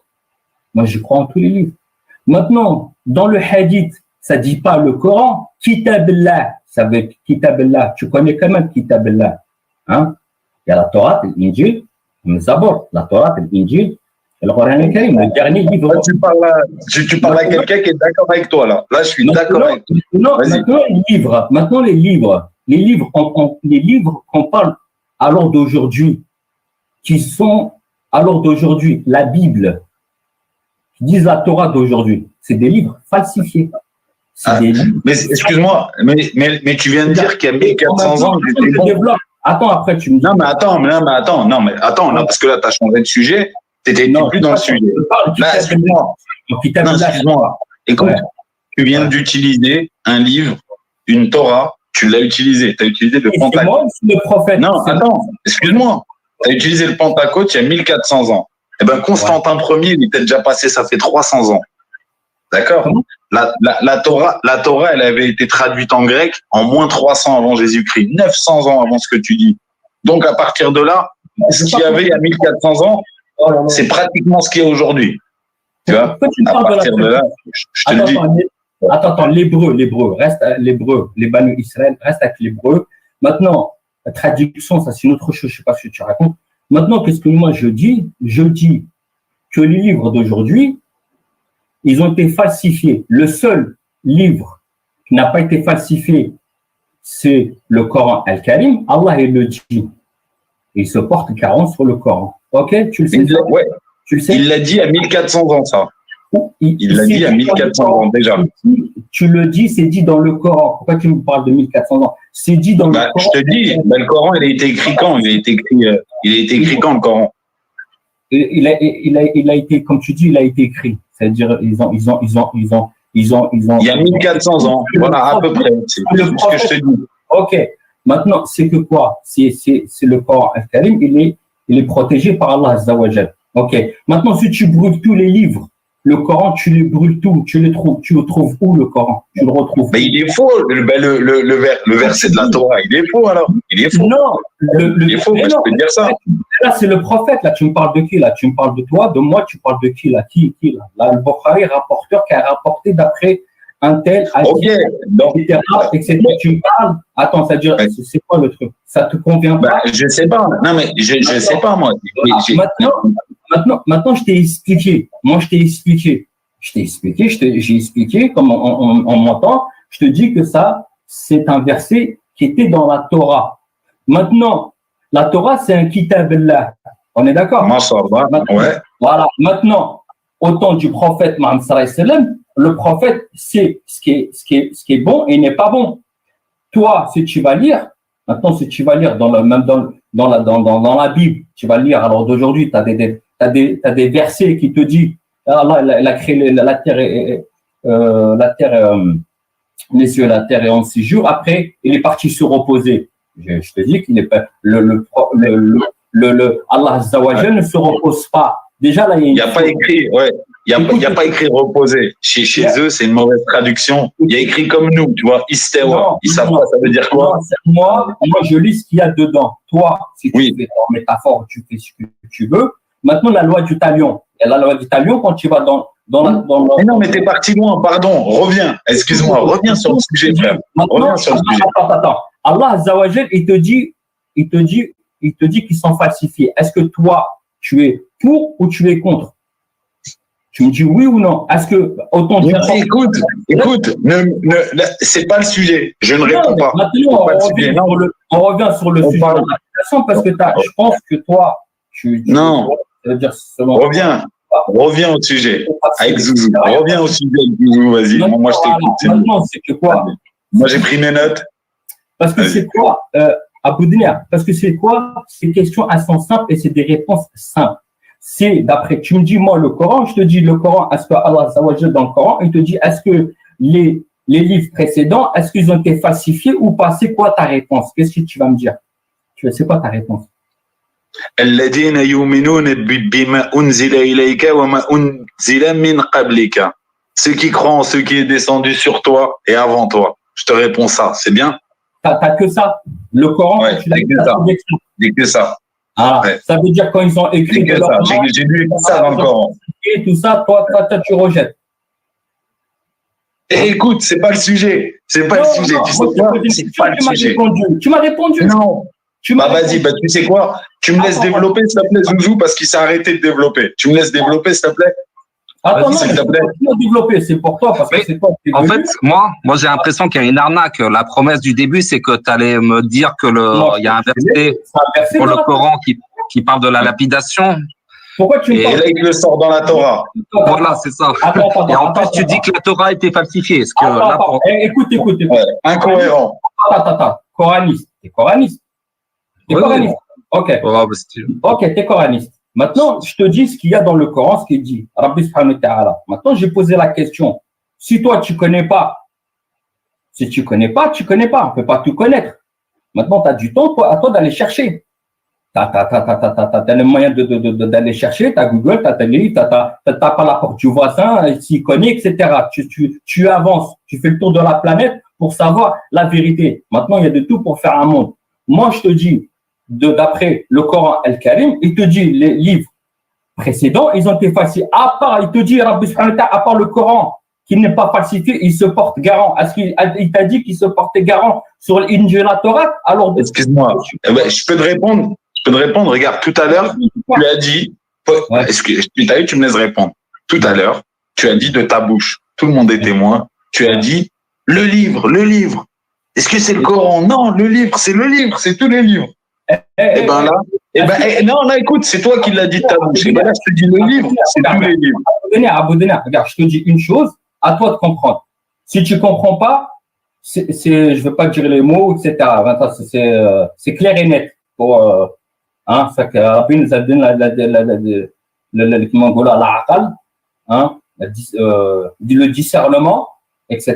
moi j'y crois en tous les livres. Maintenant, dans le hadith, ça dit pas le Coran, Kitabillah, ça veut dire Kitabillah, tu connais quand même Kitabillah, hein? Il y a la Torah, l'Injil, Zabor, la Torah, l'Injil, le Coran al-Karim, le dernier livre. Là, tu parles à quelqu'un qui est d'accord avec toi, là. Là, je suis d'accord avec toi. Maintenant, les livres qu'on parle à l'heure d'aujourd'hui, qui sont à l'heure d'aujourd'hui, la Bible, qui disent la Torah d'aujourd'hui, c'est des livres falsifiés. Mais excuse-moi, mais tu viens de dire qu'il y a 1400 ans, Attends, après, tu me dis. Non, mais attends, là, parce que là, tu as changé de sujet, tu n'étais plus dans le sujet. Là, excuse-moi. Écoute, tu viens d'utiliser un livre, une Torah, Tu l'as utilisé. Tu as utilisé le Et c'est Pentecôte. moi ou c'est le prophète? Non, attends, excuse-moi. Tu as utilisé le Pentecôte il y a 1400 ans. Eh bien, Constantin Ier, il était déjà passé, ça fait 300 ans. D'accord? Comment? La Torah, elle avait été traduite en grec en moins 300 avant Jésus-Christ, 900 ans avant ce que tu dis. Donc, à partir de là, ce qu'il y avait il y a 1400 ans, Oh là là. c'est pratiquement ce qu'il y a aujourd'hui. Tu vois? Pourquoi tu me À parles de partir de là, je te le dis. Attends, l'hébreu, reste l'hébreu, les Banu Israël, reste avec l'hébreu. Maintenant, la traduction, ça c'est une autre chose, je sais pas ce que tu racontes. Maintenant, qu'est-ce que moi je dis? Je dis que les livres d'aujourd'hui, ils ont été falsifiés. Le seul livre qui n'a pas été falsifié, c'est le Coran Al-Karim. Allah, il le dit. Il se porte carrément sur le Coran. Ok, tu le sais? Ouais. Tu le sais? Il l'a dit à 1400 ans, ça. Il l'a dit à 1400 ans déjà. Tu le dis, c'est dit dans le Coran. Pourquoi tu me parles de 1400 ans? C'est dit dans le Coran. Je te dis, le Coran, il a été écrit quand? Il a été écrit quand, le Coran? Il a été, comme tu dis, il a été écrit. C'est-à-dire, ils ont. Il y a 1400 ans. Voilà, à peu près. C'est ce que je te dis. Ok. Maintenant, c'est que quoi? C'est le Coran Al-Karim, il est protégé par Allah Azza wa Jal. Ok. Maintenant, si tu brûles tous les livres, le Coran, tu les brûles tout, tu le trouves où le Coran? Tu le retrouves. Mais il est faux, le verset de la Torah, il est faux alors. Il est faux. Non, il est faux, je peux te dire ça. Là, c'est le prophète, là, tu me parles de qui, là? Tu me parles de toi, de moi, tu parles de qui, là? Qui, là? Là, le Bukhari, rapporteur, qui a rapporté d'après un tel, etc. Tu me parles, attends, ça dure, c'est quoi le truc? Ça te convient pas? Je sais pas, non, mais je sais pas, moi. Maintenant, je t'ai expliqué. Moi, j'ai expliqué, comme on m'entend, je te dis que ça, c'est un verset qui était dans la Torah. Maintenant, la Torah, c'est un kitab Allah. On est d'accord? Ouais. Voilà. Maintenant, au temps du prophète Mohammed sallallahu alayhi wa sallam, le prophète sait ce qui est bon et n'est pas bon. Toi, si tu vas lire, maintenant, si tu vas lire dans la Bible, tu vas lire, alors d'aujourd'hui, tu as des versets qui te disent, Allah, il a créé la terre les cieux et la terre et en 6 jours. Après, il est parti se reposer. Je te dis qu'il n'est pas, Allah Azza wa Jal ne se repose pas. Déjà, là, il n'y a pas écrit, ouais. Il n'y a pas écrit reposer. Chez eux, c'est une mauvaise traduction. Il y a écrit comme nous, tu vois, istewa. Ils savent pas, ça veut dire quoi? Moi, je lis ce qu'il y a dedans. Toi, si tu fais en métaphore, tu fais ce que tu veux. Maintenant, la loi du talion. Et la loi du talion, quand tu vas dans mais non, mais t'es parti loin, pardon. Reviens. Excuse-moi, reviens sur le sujet, frère. Reviens sur le sujet. Attends. Allah Azza wa Jal, il te dit qu'ils sont falsifiés. Est-ce que toi, tu es pour ou tu es contre? Tu me dis oui ou non? Est-ce que autant de écoute, c'est pas le sujet. Je ne réponds pas. Maintenant, on revient sur le sujet de l'application parce que je pense que toi, non. Reviens au sujet. Avec Zouzou. Reviens au sujet avec Zouzou, vas-y. Moi, je t'écoute. Maintenant, c'est que quoi? Moi, j'ai pris mes notes. Parce que c'est quoi, Abou Dunia? Parce que c'est quoi? C'est des questions assez simples et c'est des réponses simples. C'est d'après, tu me dis, moi, le Coran, je te dis, le Coran, est-ce que Allah dans le Coran, il te dit, est-ce que les livres précédents, est-ce qu'ils ont été falsifiés ou pas? C'est quoi ta réponse? Qu'est-ce que tu vas me dire? C'est quoi ta réponse? الذين يؤمنون بما أنزل إليك وما أنزل من قبلك. Ceux qui croient en ce qui est descendu sur toi et avant toi. Je te réponds ça, c'est bien? T'as que ça? Le Coran, ouais, tu l'as que ça. Ah, ouais. Ça veut dire quand ils ont écrit de leur j'ai lu ça dans le Coran. Et tout ça, toi, tu rejettes. Et écoute, c'est pas le sujet. C'est pas le sujet. Tu sais quoi? C'est pas le sujet. Tu m'as répondu. Non. Vas-y, tu sais quoi? Tu me laisses développer, s'il te plaît, Zouzou, parce qu'il s'est arrêté de développer. Tu me laisses développer, s'il te plaît? Attends, non, s'il te plaît. Développer, c'est pour toi, parce que c'est toi qui es en fait, moi j'ai l'impression qu'il y a une arnaque. La promesse du début, c'est que tu allais me dire que il y a un verset pour le Coran qui parle de la lapidation. Pourquoi tu me parles? Et là, il le sort dans la Torah. Voilà, c'est ça. Et en plus, tu dis que la Torah a été falsifiée. Écoute. Incohérent. Attends. Coraniste. T'es coraniste. Ok. Ok, t'es coraniste. Maintenant, je te dis ce qu'il y a dans le Coran, ce qu'il dit. Rabbi subhanahu wa ta'ala. Maintenant, j'ai posé la question. Si toi, tu connais pas Si tu connais pas, tu connais pas. On peut pas tout connaître. Maintenant, tu as du temps, à toi d'aller chercher. Tu as les moyens d'aller chercher, tu as Google, tu as tes livres, tu tapes à la porte du voisin, s'il connaît, etc. Tu avances, tu fais le tour de la planète pour savoir la vérité. Maintenant, il y a de tout pour faire un monde. Moi, je te dis, d'après le Coran Al-Karim, il te dit les livres précédents, ils ont été falsifiés. À part, il te dit, Rabbi subhanahu wa ta'ala, à part le Coran, qui n'est pas falsifié, il se porte garant. Est-ce qu'il t'a dit qu'il se portait garant sur l'Injil la Torah? Alors, excuse-moi, je peux te répondre. Regarde, tout à l'heure, tu as dit, tu me laisses répondre. Tout à l'heure, tu as dit de ta bouche, tout le monde est témoin, tu as dit le livre. Est-ce que c'est le Coran? Non, le livre, c'est tous les livres. Non, écoute, c'est toi qui l'as dit de ta bouche. Et ben là, je te dis le livre, c'est tous les livres. Regarde, je te dis une chose, à toi de comprendre. Si tu comprends pas, je ne veux pas dire les mots, etc. C'est clair et net. Ça que Rabbi nous a donné le discernement, etc.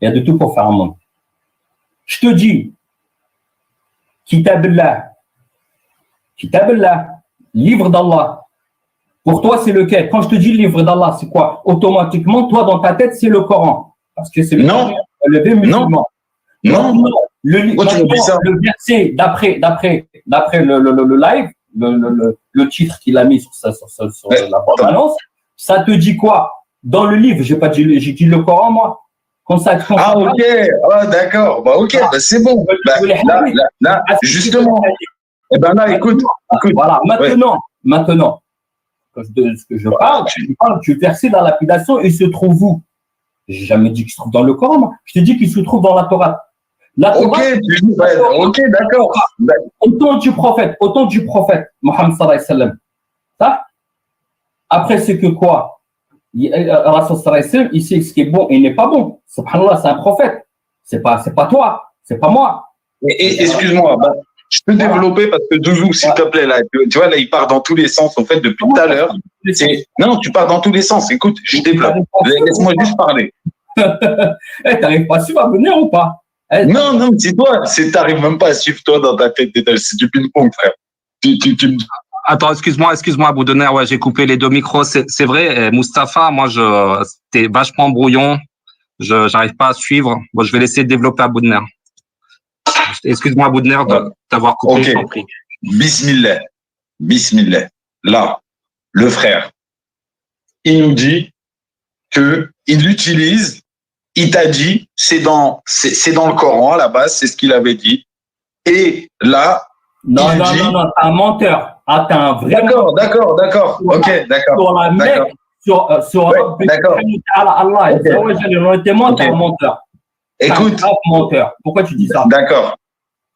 Il y a de tout pour faire un monde. Je te dis, Kitabillah, livre d'Allah. Pour toi, c'est lequel? Quand je te dis livre d'Allah, c'est quoi? Automatiquement, toi, dans ta tête, c'est le Coran. Parce que c'est le musulman. Non. Le verset d'après le live, le titre qu'il a mis sur la bande-annonce, ça te dit quoi? Dans le livre, j'ai dit le Coran, moi. Ok. Ah, d'accord. Ok, c'est bon. Là, justement. Eh ben là, écoute. Voilà, maintenant, ce que je parle du verset dans la lapidation, il se trouve où? J'ai jamais dit qu'il se trouve dans le Coran, moi. Je te dis qu'il se trouve dans la Torah. Ok, d'accord. Autant du prophète, Mohammed sallallahu alayhi wa sallam. Ça? Après, c'est que quoi? Rasul sallallahu alayhi wa sallam, il sait ce qui est bon et n'est pas bon. Subhanallah, c'est un prophète. C'est pas toi, c'est pas moi. Excuse-moi, je peux développer parce que Douzou, s'il te plaît, là, tu vois, là, il part dans tous les sens, en fait, depuis tout à l'heure. Non, tu pars dans tous les sens. Écoute, je développe. Laisse-moi juste parler. T'arrives pas à suivre Abouner ou pas? Non, c'est toi. T'arrives même pas à suivre toi dans ta tête. C'est du ping-pong, frère. Attends, excuse-moi, Aboudener, ouais, j'ai coupé les deux micros. C'est vrai, Mustapha, moi, c'était vachement brouillon. J'arrive pas à suivre. Bon, je vais laisser développer Aboudener. Excuse-moi, Aboudener, d'avoir coupé, okay. Je t'en prie. Bismillah. Là, le frère, il nous dit que il utilise, il t'a dit, c'est dans le Coran à la base, c'est ce qu'il avait dit. Et là, non, t'es un menteur. Ah, t'es un vrai menteur. D'accord. Ok, d'accord. Sur la Mecque, sur Allah, t'es un menteur. Écoute. T'es un menteur. Pourquoi tu dis ça? D'accord.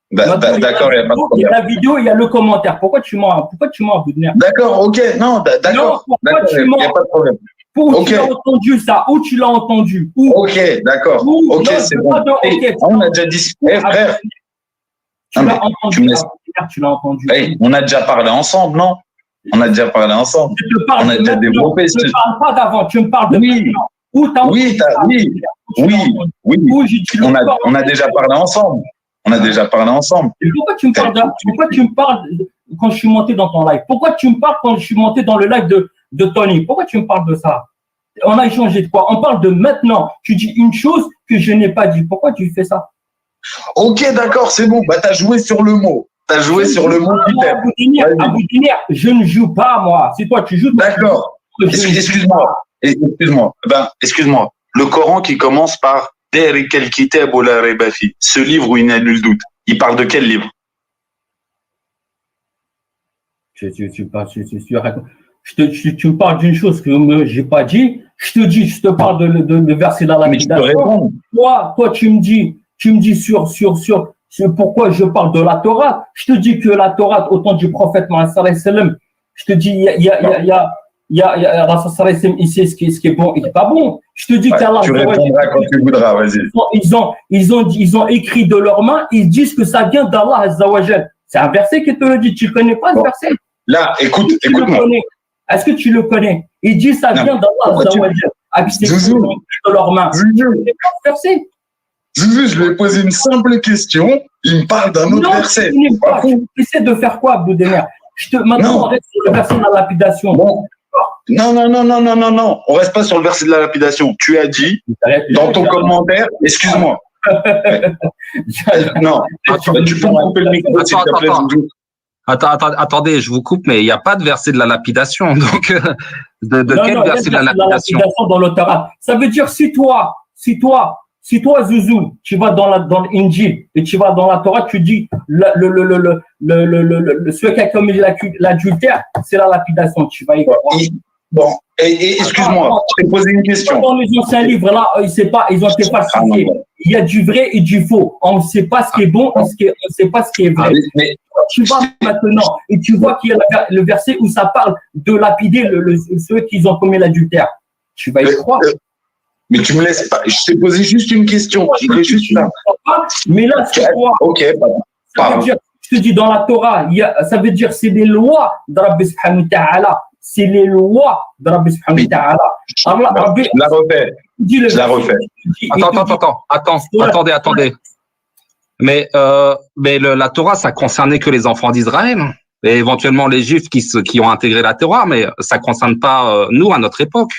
D'accord, il n'y a pas de problème. Il y a la vidéo, il y a le commentaire. Pourquoi tu mens, Aboudener? D'accord, ok, non, d'accord. Pourquoi tu mens? Il n'y a pas de problème. Où tu l'as entendu ça? Où tu l'as entendu? Ok, d'accord. Ok, c'est bon. On a déjà discuté, frère. Tu l'as entendu. Tu l'as entendu. On a déjà parlé ensemble, non? On a déjà parlé ensemble. On a déjà développé. Tu ne parles pas d'avant, tu me parles de maintenant. Oui. On a déjà parlé ensemble. Et pourquoi tu me parles quand je suis monté dans ton live? Pourquoi tu me parles quand je suis monté dans le live de Tony? Pourquoi tu me parles de ça? On a échangé de quoi? On parle de maintenant. Tu dis une chose que je n'ai pas dit. Pourquoi tu fais ça? Ok, d'accord, c'est bon. T'as joué sur le mot. Aboudener, je ne joue pas, moi. C'est toi, tu joues. D'accord. Excuse-moi. Excuse-moi. Le Coran qui commence par ce livre où il n'y a nul doute. Il parle de quel livre? Tu me parles d'une chose que je n'ai pas dit. Je te parle de verset dans la méditation. Toi, tu me dis sur pourquoi je parle de la Torah. Je te dis que la Torah, au temps du prophète Mohammed sallallahu alayhi wa sallam, je te dis, il sait ce qui est bon et ce qui n'est pas bon. Je te dis qu'Allah. Tu répondras quand tu voudras, vas-y. Ils ont écrit de leurs mains, ils disent que ça vient d'Allah Azza wa Jal. C'est un verset qui te le dit. Tu ne connais pas ce verset? Là, écoute-moi. Est-ce que tu le connais? Il dit ça vient d'Allah Azza wa Jal. De leurs mains. Tu ne connais pas ce verset? Zouzou, je lui ai posé une simple question. Il me parle d'un autre verset. Tu essaies de faire quoi, Abdoudener? Maintenant, on reste sur le verset de la lapidation. Bon. Non. On reste pas sur le verset de la lapidation. Tu as dit, dans ton commentaire, excuse-moi. Non, tu peux me couper le micro, s'il te plaît, Zouzou. Attendez, je vous coupe, mais il n'y a pas de verset de la lapidation. Donc, quel verset de la lapidation? Dans le Torah. Ça veut dire si toi, Zouzou, tu vas dans l'Injil et tu vas dans la Torah, tu dis celui qui a commis l'adultère, c'est la lapidation. Tu vas y croire. Bon, et excuse-moi, je t'ai posé une question. Dans les anciens livres, là, ils ont été falsifiés. Il y a du vrai et du faux. On ne sait pas ce qui est bon et on ne sait pas ce qui est vrai. Mais tu vas maintenant et tu vois qu'il y a le verset où ça parle de lapider ceux qui ont commis l'adultère. Tu vas y croire. Mais tu me laisses pas. Je t'ai posé juste une question. Je voulais juste là. Mais là, c'est quoi? Ok, pardon. Je te dis, dans la Torah, ça veut dire c'est les lois de Rabbi subhanahu wa ta'ala. C'est les lois de Rabbi subhanahu wa ta'ala. Je la refais. Attendez. Mais la Torah, ça concernait que les enfants d'Israël et éventuellement les Juifs qui ont intégré la Torah, mais ça concerne pas nous à notre époque.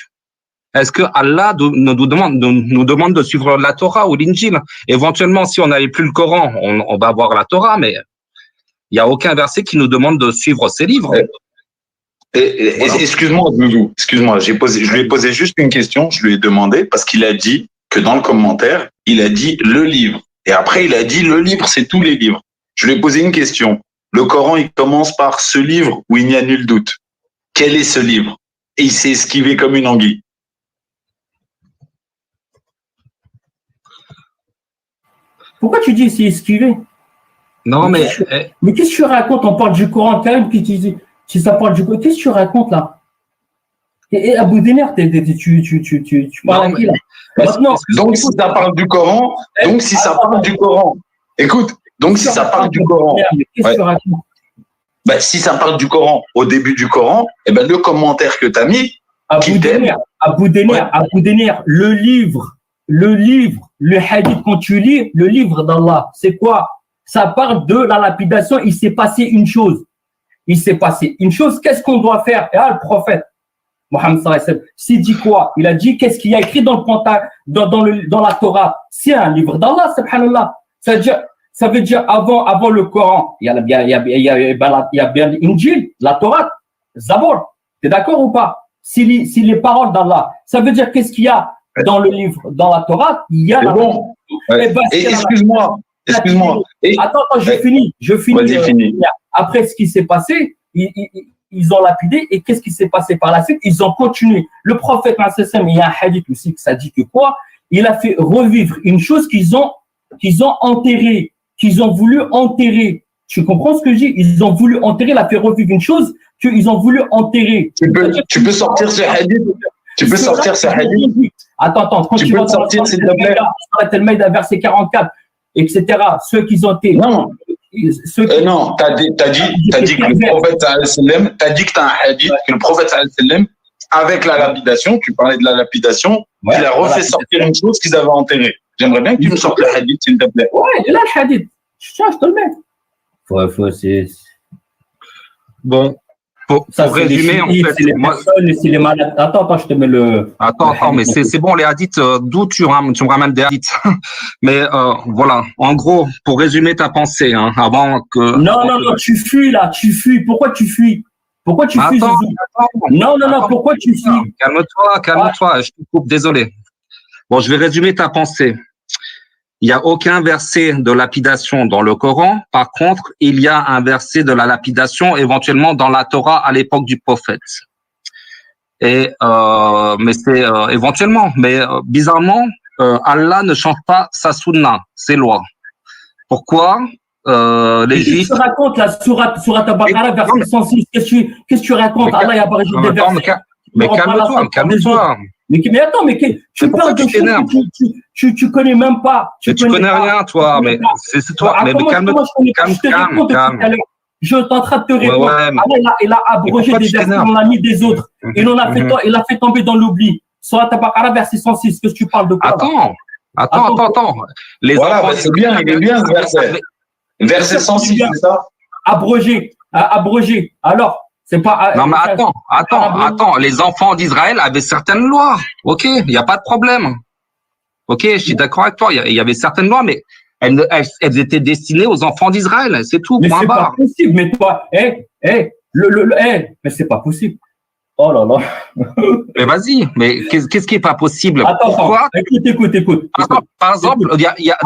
Est-ce que Allah nous demande de suivre la Torah ou l'Injil? Éventuellement, si on n'avait plus le Coran, on va avoir la Torah, mais il n'y a aucun verset qui nous demande de suivre ces livres. Excuse-moi, Zouzou. Excuse-moi, je lui ai posé juste une question. Je lui ai demandé parce qu'il a dit que dans le commentaire, il a dit le livre. Et après, il a dit le livre, c'est tous les livres. Je lui ai posé une question. Le Coran, il commence par ce livre où il n'y a nul doute. Quel est ce livre? Et il s'est esquivé comme une anguille. Pourquoi tu dis c'est esquivé? Non, mais qu'est-ce que tu racontes? On parle du Coran quand même, si ça parle du Coran, qu'est-ce que tu racontes là? Et Abdoudener, tu parles à qui là? Maintenant, donc si ça parle du Coran, écoute, donc si ça parle du Coran, qu'est-ce que tu racontes? Si ça parle du Coran, au début du Coran, le commentaire que tu as mis, Abdoudener, le hadith, quand tu lis le livre d'Allah, c'est quoi? Ça parle de la lapidation. Il s'est passé une chose. Qu'est-ce qu'on doit faire? Et le prophète Mohammed sallallahu alayhi wa sallam, s'il dit quoi? Il a dit qu'est-ce qu'il y a écrit dans la Torah? C'est un livre d'Allah, subhanallah. Ça veut dire avant le Coran, il y a bien l'Injil, la Torah, Zabor. T'es d'accord ou pas? Si les paroles d'Allah, ça veut dire qu'est-ce qu'il y a dans le livre, dans la Torah, il y a la bon. Excuse-moi. Attends, je finis. Vas-y, finis. Après ce qui s'est passé, ils ont lapidé. Et qu'est-ce qui s'est passé par la suite? Ils ont continué. Le prophète, il y a un hadith aussi que ça dit que quoi? Il a fait revivre une chose qu'ils ont enterrée, qu'ils ont voulu enterrer. Tu comprends ce que je dis? Ils ont voulu enterrer, il a fait revivre une chose qu'ils ont voulu enterrer. Tu peux sortir ce hadith? Attends. Quand tu vas sortir, s'il te plaît. Al-Maïda, verset 44, etc. Ceux qui ont été. Non, t'as dit que le prophète sallam, t'as dit que t'as un hadith, que le prophète sallam, avec la lapidation, tu parlais de la lapidation, il a refait sortir une chose qu'ils avaient enterrée. J'aimerais bien que tu me sortes le hadith, s'il te plaît. Ouais, il est là le hadith. Tiens, je te le mets. Bon. Pour résumer, en fait, c'est les personnes, c'est les malades. Attends, je te mets le. Attends, mais c'est bon, les hadiths, d'où tu me ramènes des hadiths. Mais voilà, en gros, pour résumer ta pensée, avant que. Non, tu fuis là, tu fuis. Pourquoi tu fuis? Attends. Non, pourquoi tu fuis? Calme-toi, je te coupe, désolé. Bon, je vais résumer ta pensée. Il n'y a aucun verset de lapidation dans le Coran. Par contre, il y a un verset de la lapidation éventuellement dans la Torah à l'époque du prophète. Mais c'est éventuellement. Mais bizarrement, Allah ne change pas sa sunna, ses lois. Pourquoi les Juifs... Qu'est-ce que tu racontes là, Surat Al-Baqarah, verset 106? Qu'est-ce que tu racontes? Allah y a barré des versets. Mais calme-toi. Mais attends, tu parles de choses que tu connais même pas. Tu connais rien, toi. Mais c'est toi. Mais calme-toi. Je suis en train de te répondre. Il a abrogé des versets, on a mis des autres. Il a fait tomber dans l'oubli. Surat Al-Baqarah, verset 106. Qu'est-ce que tu parles de quoi? Attends. Attends. Les Voilà, enfants c'est bien, il est bien ce verset. Verset 106, c'est ça? Abrogé. Alors, c'est pas. Non, mais attends. Les enfants d'Israël avaient certaines lois. OK, il n'y a pas de problème. OK, je suis d'accord avec toi. Il y avait certaines lois, mais elles étaient destinées aux enfants d'Israël. C'est tout. Mais Point c'est pas barre. possible. Mais toi, mais c'est pas possible. Oh là là. Mais vas-y. Mais qu'est-ce qui est pas possible? Attends, Pourquoi? écoute. Par exemple, il y a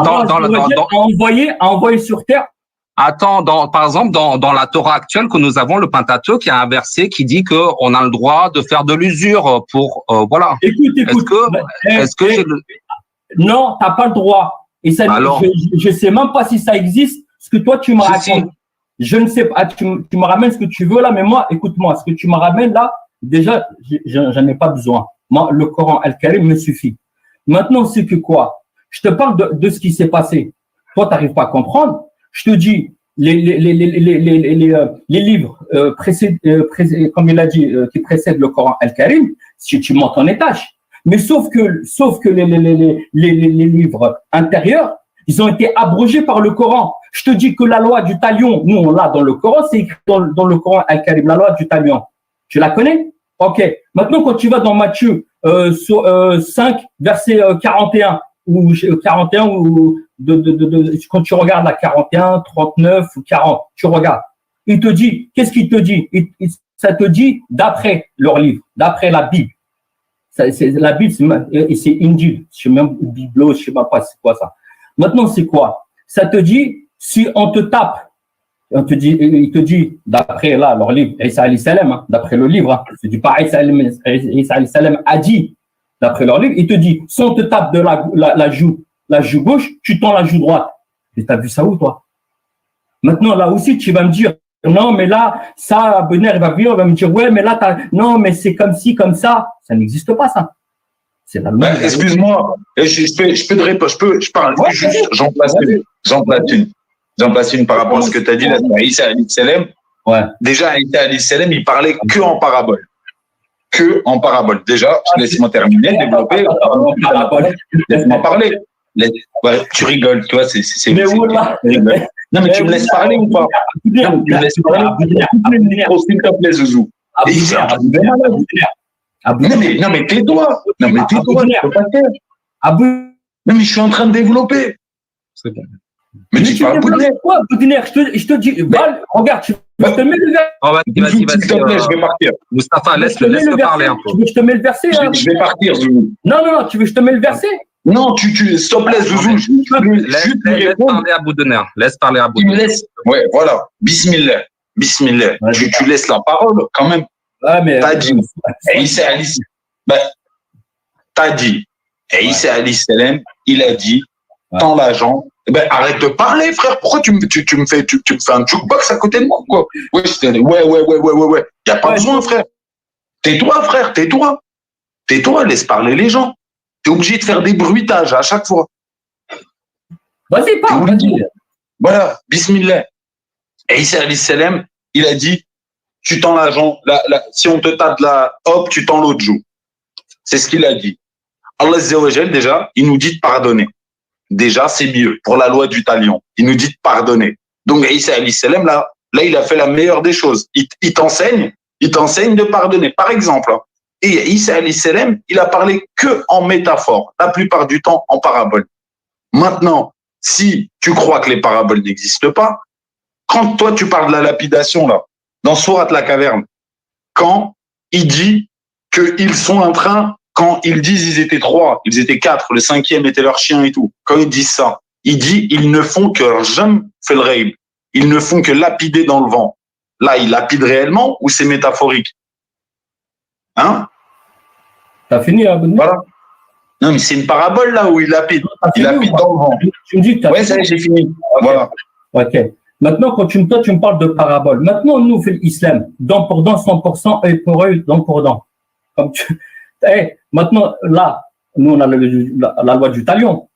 a envoyé sur terre. Attends, par exemple, dans la Torah actuelle que nous avons, le Pentateuque, il y a un verset qui dit que on a le droit de faire de l'usure pour, voilà. Écoute. Est-ce que non, t'as pas le droit. Et ça, alors, je sais même pas si ça existe. Ce que toi tu me racontes, je ne sais pas. Tu me ramènes ce que tu veux là, mais moi, écoute-moi, ce que tu me ramènes là, déjà, j'en ai pas besoin. Moi, le Coran Al-Karim me suffit. Maintenant, c'est que quoi? Je te parle de ce qui s'est passé. Toi, t'arrives pas à comprendre. Je te dis, les livres comme il a dit, qui précèdent le Coran Al-Karim, si tu montes en étage. Mais sauf que les livres intérieurs, ils ont été abrogés par le Coran. Je te dis que la loi du talion, nous on l'a dans le Coran, c'est écrit dans le Coran Al-Karim, la loi du talion. Tu la connais? Ok. Maintenant, quand tu vas dans Matthieu 5, verset 41 ou 41 ou quand tu regardes la 41, 39 ou 40, tu regardes. Il te dit, qu'est-ce qu'il te dit? Ça te dit d'après leur livre, d'après la Bible. La Bible, c'est Injil, je sais même Biblos, je sais pas c'est quoi ça. Maintenant, c'est quoi? Ça te dit, si on te tape, il te dit, d'après là, leur livre, Isa alayhi salam, hein, d'après le livre, hein, c'est du pas Isa alayhi salam a dit, d'après leur livre, il te dit, si on te tape de la joue gauche, tu tends la joue droite. Et t'as vu ça où, toi? Maintenant, là aussi, tu vas me dire, non, mais là, ça, Benner, il va venir, il va me dire, ouais, mais là, non, mais c'est comme ci, comme ça. Ça n'existe pas, ça. C'est la loi. Excuse-moi, je peux te répondre, je parle juste, j'en place une par rapport à ce que tu as dit là, Isa alayhi salam. Ouais. Déjà, Isa alayhi salam, il parlait que en parabole. Déjà, laisse-moi terminer, développer. Laisse-moi parler. Tu rigoles, tu vois, c'est. Mais voilà. Non, mais tu me laisses parler ou pas? Non, tu me laisses parler. S'il te plaît, Zouzou. Non, mais tais-toi. Non, tu peux pas faire. Non, mais je suis en train de développer. C'est bon. Mais tu parles Boudiner. Quoi, Boudiner? Je te dis, regarde, je te mets le verset. Vas-y. S'il te plaît, je vais partir. Moustapha, laisse-le parler un peu. Tu veux que je te mets le verset? Je vais partir, Zouzou. Non, tu veux que je te mets le verset? Non, s'il te plaît, Zouzou. Laisse parler à Boudiner. Laisse parler à Boudiner. Ouais, voilà. Bismillah. Tu laisses la parole quand même. Ouais, mais. T'as dit. Et Isa alayhi salam, il a dit, tends la jambe. Arrête de parler, frère. Pourquoi tu me fais un jukebox à côté de moi, quoi? Ouais. Y a pas besoin, frère. Tais-toi, frère, tais-toi. Laisse parler les gens. T'es obligé de faire des bruitages à chaque fois. Vas-y, parle. Voilà, bismillah. Et Isa alayhi salam, il a dit, tu tends la jambe, si on te tape là, hop, tu tends l'autre joue. C'est ce qu'il a dit. Allah Azza wa Jal, déjà, il nous dit de pardonner. Déjà, c'est mieux pour la loi du talion. Il nous dit de pardonner. Donc, Isa alayhi salam, là, il a fait la meilleure des choses. Il t'enseigne de pardonner. Par exemple, et Isa alayhi salam, il a parlé que en métaphore, la plupart du temps en parabole. Maintenant, si tu crois que les paraboles n'existent pas, quand toi tu parles de la lapidation là, dans Sourate la caverne, quand il dit qu'ils sont en train, quand ils disent ils étaient 3, ils étaient 4, le 5e était leur chien et tout, quand ils disent ça, il dit ils ne font que jam fait le reib, ils ne font que lapider dans le vent. Là, il lapide réellement ou c'est métaphorique? Hein? T'as fini, Abdel? Voilà. Non, mais c'est une parabole là où il lapide. Il lapide dans le vent. Tu me dis que ouais, ça y est, j'ai fini. Voilà. Ok. Maintenant, quand tu me parles de parabole, maintenant, nous, on fait l'islam. Dent pour dent, 100%, œil pour œil, dent pour dent. Maintenant, là, nous, on a la loi du talion.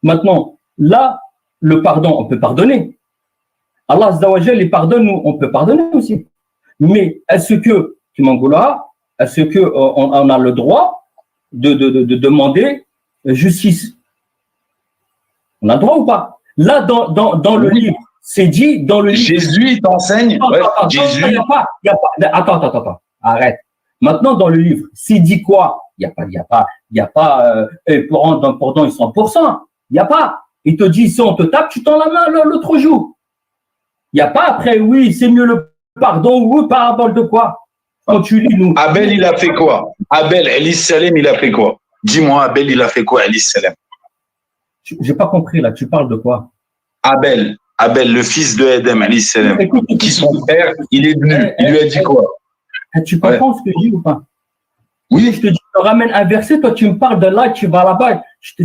Maintenant, là, le pardon, on peut pardonner. Allah Azza wa Jal, il pardonne, nous, on peut pardonner aussi. Mais est-ce que, est-ce que on a le droit de demander justice? On a le droit ou pas? Là, dans le livre, c'est dit dans le livre. Jésus, il t'enseigne. Jésus. Attends. Arrête. Maintenant, dans le livre, c'est dit quoi? Il n'y a pas, pourtant, ils sont %. Il n'y a pas. Il te dit, si on te tape, tu tends la main l'autre jour. Il n'y a pas après, oui, c'est mieux le pardon ou parabole de quoi? Quand tu lis, nous. Abel, il a fait quoi? Abel, Elis Salem, il a fait quoi? Dis-moi, Abel, il a fait quoi, Elis Salem? J'ai pas compris, là, tu parles de quoi? Abel, le fils de Edem, Elis Salem, qui son père, il est venu, il lui a dit quoi? Tu comprends ce que je dis ou pas? Oui. Je te dis, je te ramène un verset, toi tu me parles de là, tu vas là-bas. Tu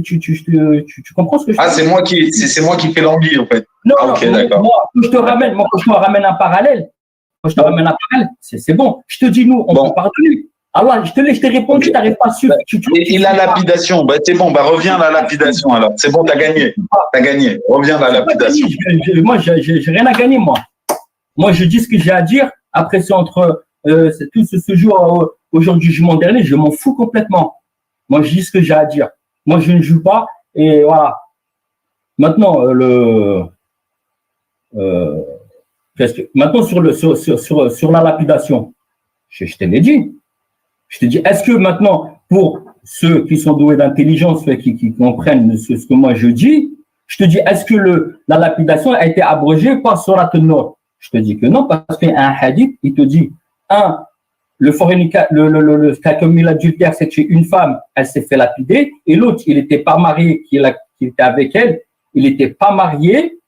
comprends ce que je dis? Ah, c'est moi qui fais l'anglais, en fait. Non, ok, d'accord. Moi, quand je te ramène un parallèle, c'est bon. Je te dis, nous, on peut pardonner. Alors, je t'ai répondu, tu n'arrives pas à suivre. Et la lapidation, c'est bon, reviens à la lapidation alors. C'est bon, t'as gagné. Reviens à la lapidation. Moi, j'ai rien à gagner, moi. Moi, je dis ce que j'ai à dire. Après, c'est entre tout ce jour au jour du jugement dernier, je m'en fous complètement. Moi, je dis ce que j'ai à dire. Moi, je ne joue pas. Et voilà. Maintenant, maintenant sur la lapidation, je te l'ai dit. Je te dis, est-ce que maintenant, pour ceux qui sont doués d'intelligence, qui comprennent ce que moi je dis, je te dis, est-ce que la lapidation a été abrogée par Surat An-Nur? Je te dis que non, parce qu'il y a un hadith, il te dit, le cas commis l'adultère, c'est que une femme, elle s'est fait lapider, et l'autre, il n'était pas marié, qui était avec elle, il n'était pas marié,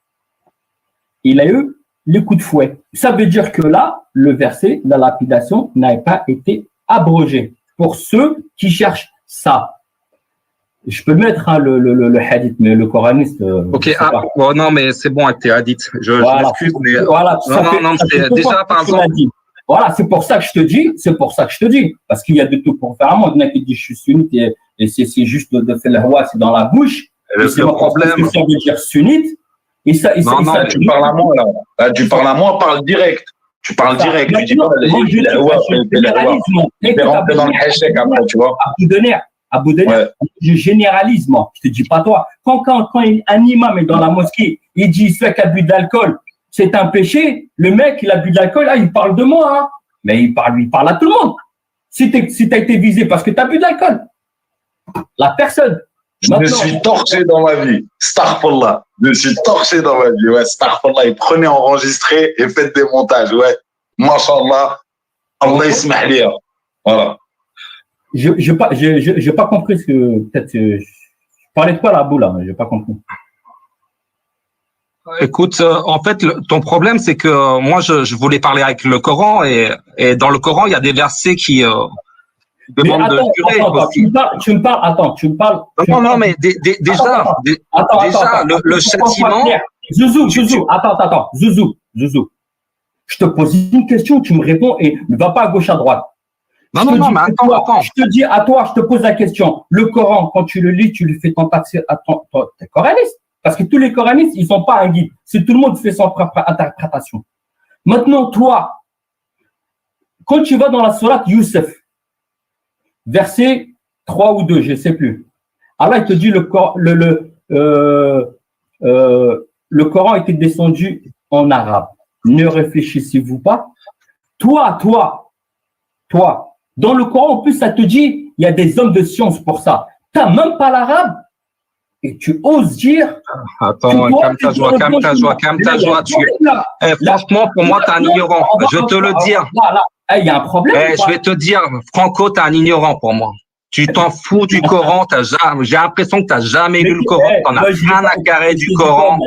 il a eu les coups de fouet. Ça veut dire que là, le verset, la lapidation, n'a pas été abrogé pour ceux qui cherchent ça. Je peux mettre le hadith, mais le coraniste. Ok, non, mais c'est bon avec tes hadiths. Je m'excuse, mais. Voilà, non, c'est déjà par exemple. Voilà, c'est pour ça que je te dis. Parce qu'il y a de tout pour faire un monde. Il y en a qui disent je suis sunnite et c'est juste de faire le roi, c'est dans la bouche. Le problème. Ça veut dire sunnite. Non, tu parles à moi là. Tu parles à moi, parle direct. Tu parles direct. Tu dis pas la loi, rentrer dans le hashtag après, tu vois. Abou Denner, je généralise, moi. Je te dis pas toi. Quand un imam est dans la mosquée, il dit celui qui a bu de l'alcool, c'est un péché. Le mec, il a bu de l'alcool, il parle de moi, hein. Mais il parle à tout le monde. Si tu as été visé parce que tu as bu de l'alcool, la personne. Je me suis torché dans ma vie. Astaghfirullah. Je me suis torché dans ma vie. Ouais, astaghfirullah. Et prenez, enregistrez et faites des montages. Ouais. Masha'Allah. Allah ismah liya. Voilà. J'ai pas compris ce que peut-être. Je parlais de quoi là, Boula? J'ai pas compris. Écoute, en fait, ton problème, c'est que moi, je voulais parler avec le Coran et dans le Coran, il y a des versets qui demandent de jurer aussi. Tu me parles. Non, mais déjà, le châtiment. Zouzou, attends. Zouzou. Je te pose une question, tu me réponds et ne va pas à gauche à droite. Non, mais attends. Je te dis à toi, je te pose la question. Le Coran, quand tu le lis, tu lui fais t'es coraniste. Parce que tous les coranistes, ils sont pas un guide. C'est tout le monde fait son propre interprétation. Maintenant, toi, quand tu vas dans la sourate Youssef, verset 3 ou 2, je ne sais plus. Allah, il te dit le Coran était descendu en arabe. Ne réfléchissez-vous pas. Toi, dans le Coran, en plus, ça te dit, il y a des hommes de science pour ça. Tu n'as même pas l'arabe. Et tu oses dire. Attends, calme ta joie. Franchement, pour moi, tu es un ignorant. Je vais te le dire. Il y a un problème. Je vais te dire, Franco, tu es un ignorant pour moi. Tu t'en fous du Coran. J'ai l'impression que tu n'as jamais lu le Coran. Tu n'en as rien à carrer du Coran.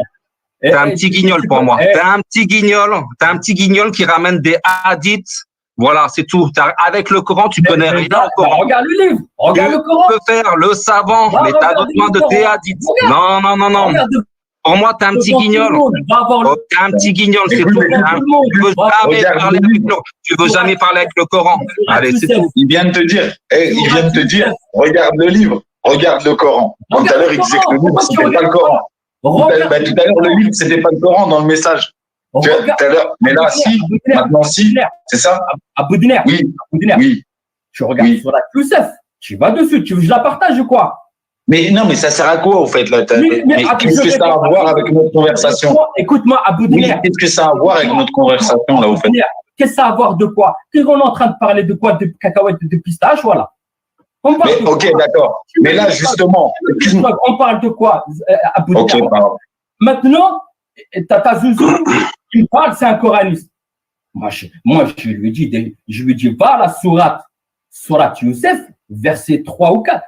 T'es un petit guignol pour moi. T'es un petit guignol qui ramène des hadiths. Voilà, c'est tout. Avec le Coran, tu connais rien au Coran. Regarde le livre, regarde le Coran. Tu peux faire le savant, mais t'as besoin de tes hadiths. Non. Pour moi, t'es un petit guignol. T'es un petit guignol, c'est tout. Tu veux jamais parler avec le Coran. Allez, c'est tout. Il vient de te dire, regarde le livre, regarde le Coran. Tout à l'heure, il disait que le livre, c'était pas le Coran. Tout à l'heure, le livre, c'était pas le Coran dans le message. Tout à l'heure, mais là, si, maintenant, si, c'est ça? Abou Denner. Oui. Tu regardes sur la Youssef, tu vas dessus, tu veux que je la partage ou quoi? Mais non, mais ça sert à quoi, au fait, là? Mais qu'est-ce que ça a à voir avec notre conversation? Écoute-moi, Abou Diner. Oui, qu'est-ce que ça a à voir avec notre conversation, là, au fait? Qu'est-ce que ça a à voir de quoi? Qu'est-ce qu'on est en train de parler de quoi? De cacahuètes, de pistache, voilà. Mais, ok, d'accord. Mais là, justement. On parle de quoi, Abou Diner? Ok, pardon. Maintenant, Tata Zouzou, il me parle, c'est un coraniste. Moi, je lui dis, va à la sourate Youssef, verset 3 ou 4.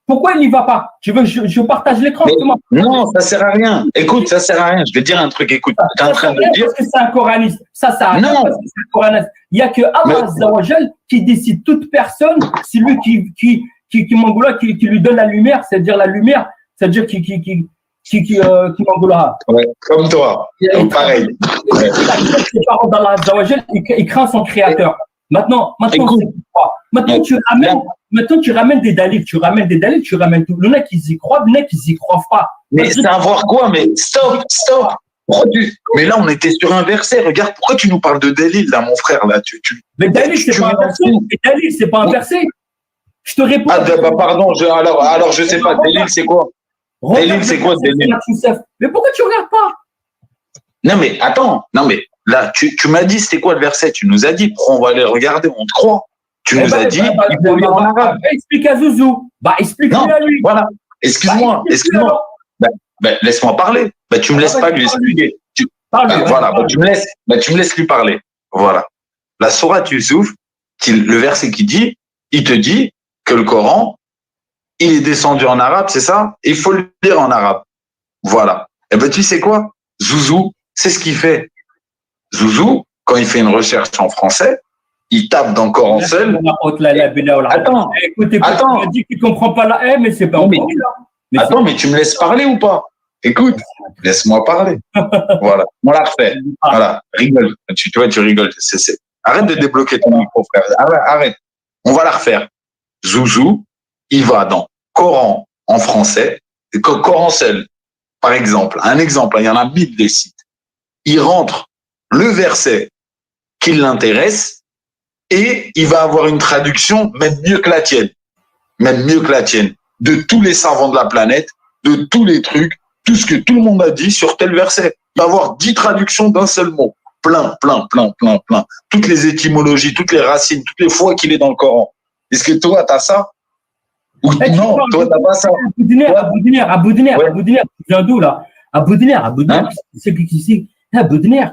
Pourquoi il n'y va pas? Tu veux que je partage l'écran? Non, ça sert à rien. Écoute, ça sert à rien. Je vais te dire un truc. Écoute, tu es en train de dire. Parce que c'est un coraniste. Ça sert à rien. Non. Parce que c'est un coraniste. Il n'y a que Allah Azzawajal qui décide toute personne. C'est lui qui lui donne la lumière, c'est-à-dire la lumière, c'est-à-dire qui m'engoulera. Ouais, comme toi. Comme pareil. Les paroles d'Allah Azzawajal, il craint son créateur. Maintenant, tu ramènes des dalils, tu ramènes tout. Le mec, ils y croient, le mec, ils y croient pas. Mais c'est à voir quoi? Mais stop. Mais là, on était sur un verset. Regarde, pourquoi tu nous parles de dalil, là, mon frère, là? Mais dalil, c'est pas un verset. Dalil, c'est pas un verset. Je te réponds. Ah, bah, pardon, alors, je sais pas. Dalil, c'est quoi? Dalil, c'est quoi, dalil? Mais pourquoi tu regardes pas? Non, mais attends. Non, mais là, tu m'as dit, c'était quoi le verset? Tu nous as dit, pourquoi on va aller regarder? On te croit. Tu nous as dit, il faut lire en arabe. Explique à Zouzou. Explique-lui à lui. Voilà. Excuse-moi. Laisse-moi parler. Tu me laisses pas lui expliquer. Voilà. Tu me laisses lui parler. Voilà. La sourate Youssouf, le verset qui dit, il te dit que le Coran, il est descendu en arabe, c'est ça? Il faut le lire en arabe. Voilà. Et tu sais quoi? Zouzou, c'est ce qu'il fait. Zouzou, quand il fait une recherche en français, il tape dans Coran seul. Attends. Écoute, tu as dit qu'il ne comprend pas la haine, mais c'est pas Attends, mais tu me laisses parler ou pas? Écoute, laisse-moi parler. Voilà, on la refait. Voilà, rigole. Tu vois, tu rigoles. Arrête de débloquer ton micro, frère. Arrête. On va la refaire. Zouzou, il va dans Coran en français, Coran seul, par exemple. Un exemple, il y en a 1000 des sites. Il rentre le verset qui l'intéresse et il va avoir une traduction même mieux que la tienne. Même mieux que la tienne. De tous les savants de la planète, de tous les trucs, tout ce que tout le monde a dit sur tel verset. Il va avoir 10 traductions d'un seul mot. Plein. Toutes les étymologies, toutes les racines, toutes les fois qu'il est dans le Coran. Est-ce que toi, tu as ça? Ou non, toi, tu n'as pas ça? Abou Diner, tu viens d'où là? Abou Diner, c'est qui ici? Abou Diner.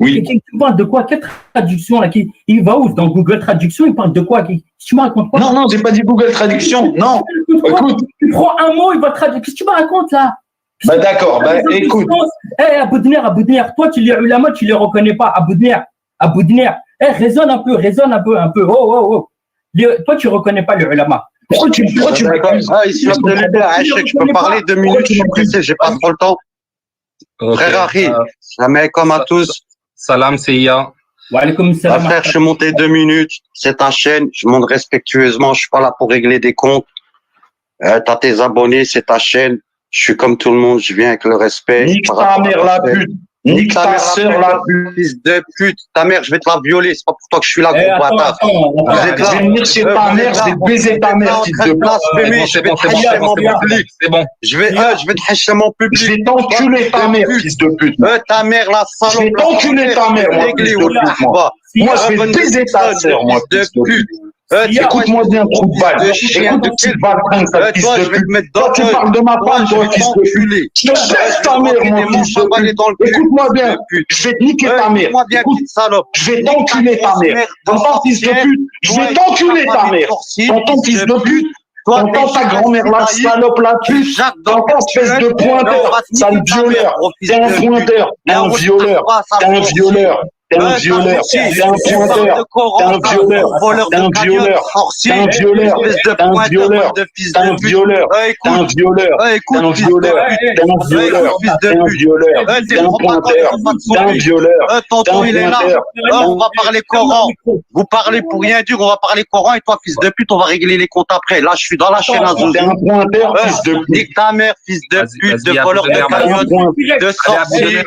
Oui. Tu parles de quoi? Quelle traduction là? Il va où? Dans Google Traduction, il parle de quoi? Tu me racontes quoi? Non, j'ai pas dit Google Traduction. Non. Écoute. Tu prends un mot, il va traduire. Qu'est-ce que tu me racontes là? D'accord, écoute. Abou Diner, toi, tu les ulama, tu les reconnais pas. Abou Diner. Raisonne un peu. Oh. Toi, tu reconnais pas les ulama. Pourquoi tu m'accuses? Islam de l'État, je peux parler 2 minutes, je suis pressé, j'ai pas trop le temps. Frère Harry, salam à tous. Salam, Seiya. Wa alaykoum salam. Frère, je suis monté 2 minutes, c'est ta chaîne, je monte respectueusement, je suis pas là pour régler des comptes. T'as tes abonnés, c'est ta chaîne, je suis comme tout le monde, je viens avec le respect. Nique ta mère la pute. Nique ta sœur la pute. Fils de pute, ta mère, je vais te la violer, c'est pas pour toi que je suis là, gros bâtard. Je vais venir chez ta mère, je vais baiser ta mère, fils de pute. Je vais te hacher mon public. C'est bon. Je vais te hacher mon public. Je vais t'enculer ta mère, fils de pute. Ta mère, la salope. Je vais t'enculer ta mère, moi, fils de pute, moi. Moi, je vais baiser ta sœur, moi, fils de pute. Écoute-moi bien, trou de balle. Écoute, petite balle, ça, fils de pute. Toi, tu parles de ma femme, toi, fils de pute. Je te cherche ta mère, mon fils de pute. Écoute-moi bien. Je vais te niquer ta mère. Écoute, je vais t'enculer ta mère. T'entends, fils de pute? Je vais t'enculer ta mère. T'entends, fils de pute? T'entends ta grand-mère, la salope, la pute? T'entends, espèce de pointeur, sale violeur? T'es un pointeur, t'es un violeur, t'es un violeur. T'es un violeur, t'es un pointeur, t'es un violeur, t'es un violeur, t'es un violeur, t'es un violeur, t'es un violeur, t'es un violeur, t'es un violeur, t'es un violeur, t'es un violeur, t'es un pointeur, t'es un violeur, tonton il est là, on va parler Coran, vous parlez pour rien dire, on va parler Coran et toi fils de pute, on va régler les comptes après, là je suis dans la chaîne à Zouzou. T'es un pointeur, fils de pute. Nique ta mère, fils de pute, de voleur de cagnotte, de sorcier,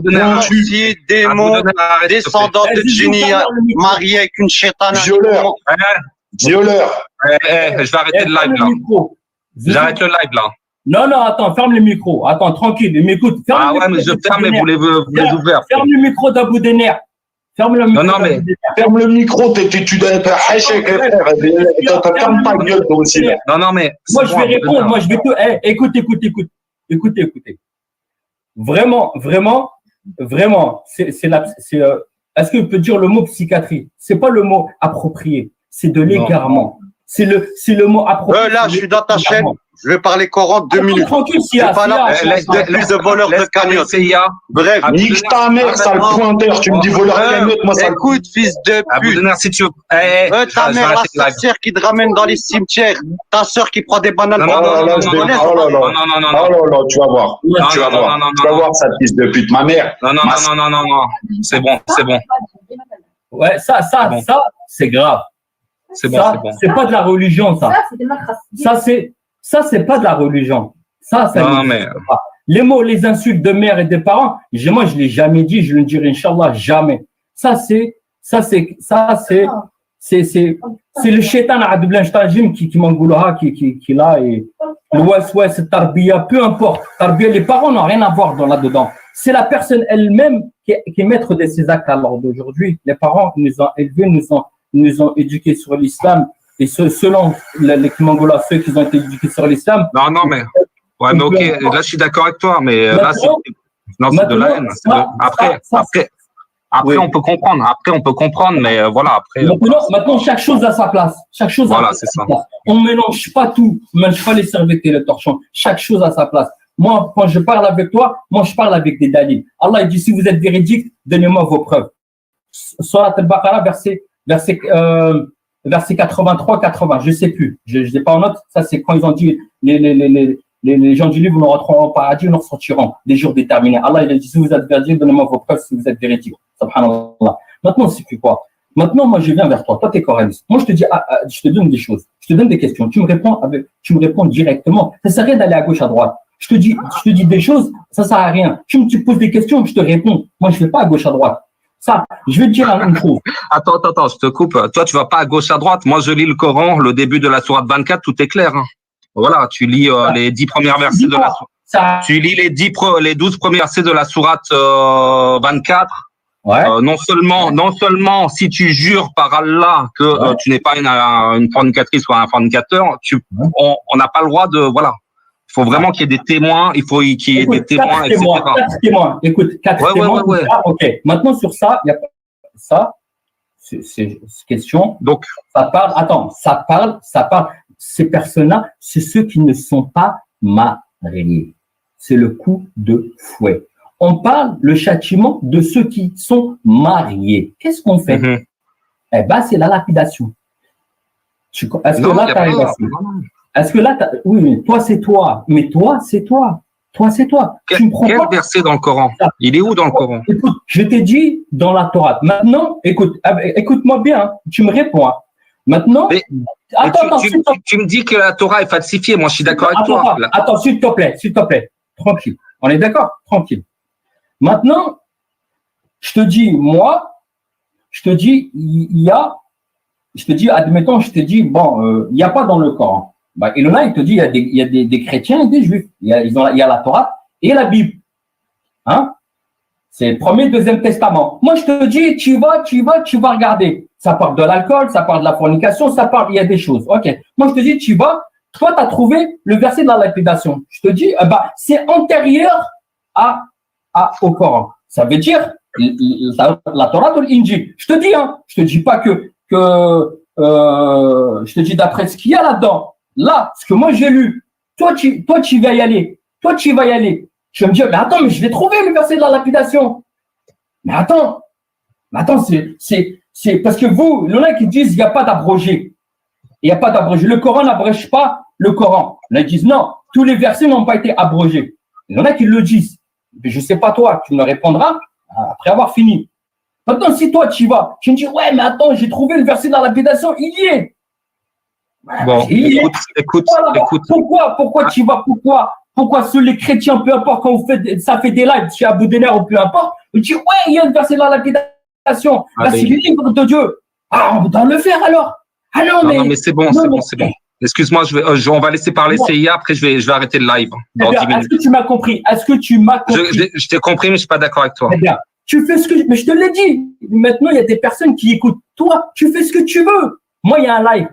de sorcier, démon, descendant de génie, marié avec une chétane. Violeur. Violeur. Je vais arrêter le live là. J'arrête le live là. Non, non, attends, ferme le micro. Attends, tranquille, m'écoute. Ah ouais, mais je ferme et vous les ouvrez. Ferme le micro d'Abou Dener. Ferme le micro. Non, mais. Ferme le micro, tu dois être hachek, frère. Ferme ta gueule, toi aussi. Non, mais. Moi, je vais répondre. Moi, je vais tout. Écoute. Écoutez. Vraiment, est-ce que je peux dire le mot psychiatrie? C'est pas le mot approprié. C'est de l'égarement. C'est le mot approprié. Là, je suis dans ta chaîne. Je vais parler Coran 2 minutes. Tranquille, C'est pas là. Plus de voleurs de cagnotte. Bref. Nique ta mère, sale pointeur. Tu me dis voleur de cagnotte, moi ça. Écoute, fils de pute. Si tu veux. Ta mère, la sorcière qui te ramène dans les cimetières. Ta soeur qui prend des bananes. Oh là là, tu vas voir. Tu vas voir, sale fils de pute. Ma mère. Non. C'est bon. Ouais, ça, c'est grave. C'est bon. C'est pas de la religion, ça. Ça, c'est pas de la religion. Ça, non, mais. Les mots, les insultes de mère et de parents, moi, je l'ai jamais dit, je le dirai, Inch'Allah, jamais. C'est le shaitan Adblanchtajim qui m'engoulera, qui là, et le tarbiya, peu importe. Tarbiya, les parents n'ont rien à voir là-dedans. C'est la personne elle-même qui est maître de ses actes. Alors d'aujourd'hui, les parents nous ont élevés, nous ont éduqués sur l'islam. Et selon les Kimangola, ceux qui ont été éduqués sur l'islam. Non, mais. Ouais, mais ok, là, je suis d'accord avec toi, mais là, c'est de la haine. Après, on peut comprendre. Mais voilà, après. Maintenant, chaque chose a sa place. Voilà, c'est ça. On mélange pas tout. On mélange pas les serviettes et les torchons. Chaque chose a sa place. Moi, quand je parle avec toi, je parle avec des dalils. Allah, il dit, si vous êtes véridique, donnez-moi vos preuves. Surat al-Baqarah, verset 83-80, je sais plus, je n'ai pas en note. Ça, c'est quand ils ont dit les gens du livre nous rentreront au paradis, nous ressortirons des jours déterminés. Allah, il a dit, si vous êtes véridique, donnez-moi vos preuves si vous êtes véridique. Subhanallah. Maintenant, c'est plus quoi? Maintenant, moi, je viens vers toi. Toi, t'es coraniste. Moi, je te dis, je te donne des choses. Je te donne des questions. Tu me réponds directement. Ça sert à rien d'aller à gauche, à droite. Je te dis des choses, ça sert à rien. Tu me poses des questions, je te réponds. Moi, je fais pas à gauche, à droite. Ça, je vais te dire une chose. Attends, je te coupe. Toi, tu vas pas à gauche, à droite. Moi, je lis le Coran, le début de la sourate 24, tout est clair. Hein. Voilà, tu lis les 10 premiers versets de la sourate. Tu lis les 12 premiers versets de la sourate 24. Ouais. Non seulement si tu jures par Allah que tu n'es pas une fornicatrice ou un fornicateur, on n'a pas le droit de voilà. Il faut vraiment qu'il y ait des témoins, il faut qu'il y ait des témoins, etc. 4 témoins. Écoute, 4 témoins. Ouais. Ok. Maintenant, sur ça, il y a ça. C'est question. Donc, ça parle. Ces personnes-là, c'est ceux qui ne sont pas mariés. C'est le coup de fouet. On parle le châtiment de ceux qui sont mariés. Qu'est-ce qu'on fait? Eh ben, c'est la lapidation. Est-ce que là, tu arrives à ça? Est-ce que là, oui, mais toi, c'est toi. Mais toi, c'est toi. Toi, c'est toi. Quel verset dans le Coran? Il est où dans le Coran? Écoute, je t'ai dit dans la Torah. Maintenant, écoute-moi bien. Tu me réponds. Maintenant, tu me dis que la Torah est falsifiée. Moi, je suis d'accord avec toi. Attends, s'il te plaît. Tranquille. On est d'accord? Tranquille. Maintenant, je te dis, admettons, il n'y a pas dans le Coran. Bah, et là, il te dit, il y a des chrétiens et des juifs. Il y a la Torah et la Bible. Hein? C'est le premier, deuxième testament. Moi, je te dis, tu vas regarder. Ça parle de l'alcool, ça parle de la fornication, il y a des choses. Ok. Moi, je te dis, tu vas, toi, tu as trouvé le verset de la lapidation. Je te dis, c'est antérieur au Coran. Ça veut dire, la Torah ou l'Injil. Je te dis, je te dis pas que je te dis d'après ce qu'il y a là-dedans. Là, ce que moi j'ai lu, toi tu vas y aller. Tu vas me dire, mais attends, mais je vais trouver le verset de la lapidation. Mais attends, c'est parce que vous, il y en a qui disent, il n'y a pas d'abrogé. Le Coran n'abrège pas le Coran. Là, ils disent, non, tous les versets n'ont pas été abrogés. Il y en a qui le disent. Mais je sais pas toi, tu me répondras après avoir fini. Maintenant, si toi tu vas, tu me dis, ouais, mais attends, j'ai trouvé le verset dans la lapidation, il y est. Bon, écoute. Pourquoi tu vas, pourquoi seuls les chrétiens, peu importe, quand ça fait des lives chez Abou Dener ou peu importe, tu dis, ouais, il y a le verset dans la lapidation. Là, c'est le livre de Dieu. On doit le faire alors. Ah non, Non, mais. non, mais c'est bon, non, c'est mais- bon, c'est bon. Excuse-moi, on va laisser parler Non. CIA, après je vais arrêter le live dans Eh bien, 10 minutes. est-ce que tu m'as compris? Est-ce que tu m'as compris? Je t'ai compris, mais je suis pas d'accord avec toi. Eh bien, tu fais ce que. Mais je te l'ai dit. Maintenant, il y a des personnes qui écoutent. Toi, tu fais ce que tu veux. Moi, il y a un live.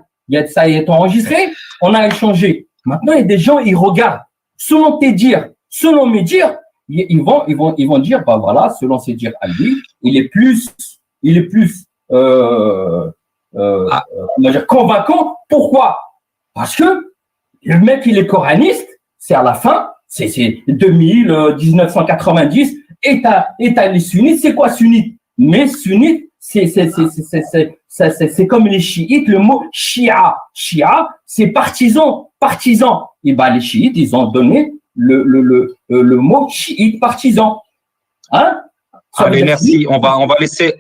Ça est enregistré. On a échangé. Maintenant, il y a des gens, ils regardent. Selon tes dires, selon mes dires, ils vont dire, bah voilà, selon ses dires à lui, il est plus comment dire, convaincant. Pourquoi? Parce que le mec, il est coraniste, c'est à la fin, c'est 1990, et t'as les sunnites, c'est quoi sunnite? Mais sunnite, c'est comme les chiites, le mot shia, c'est partisan. Et ben, les chiites, ils ont donné le mot chiite partisan. Hein? Allez, merci. On va laisser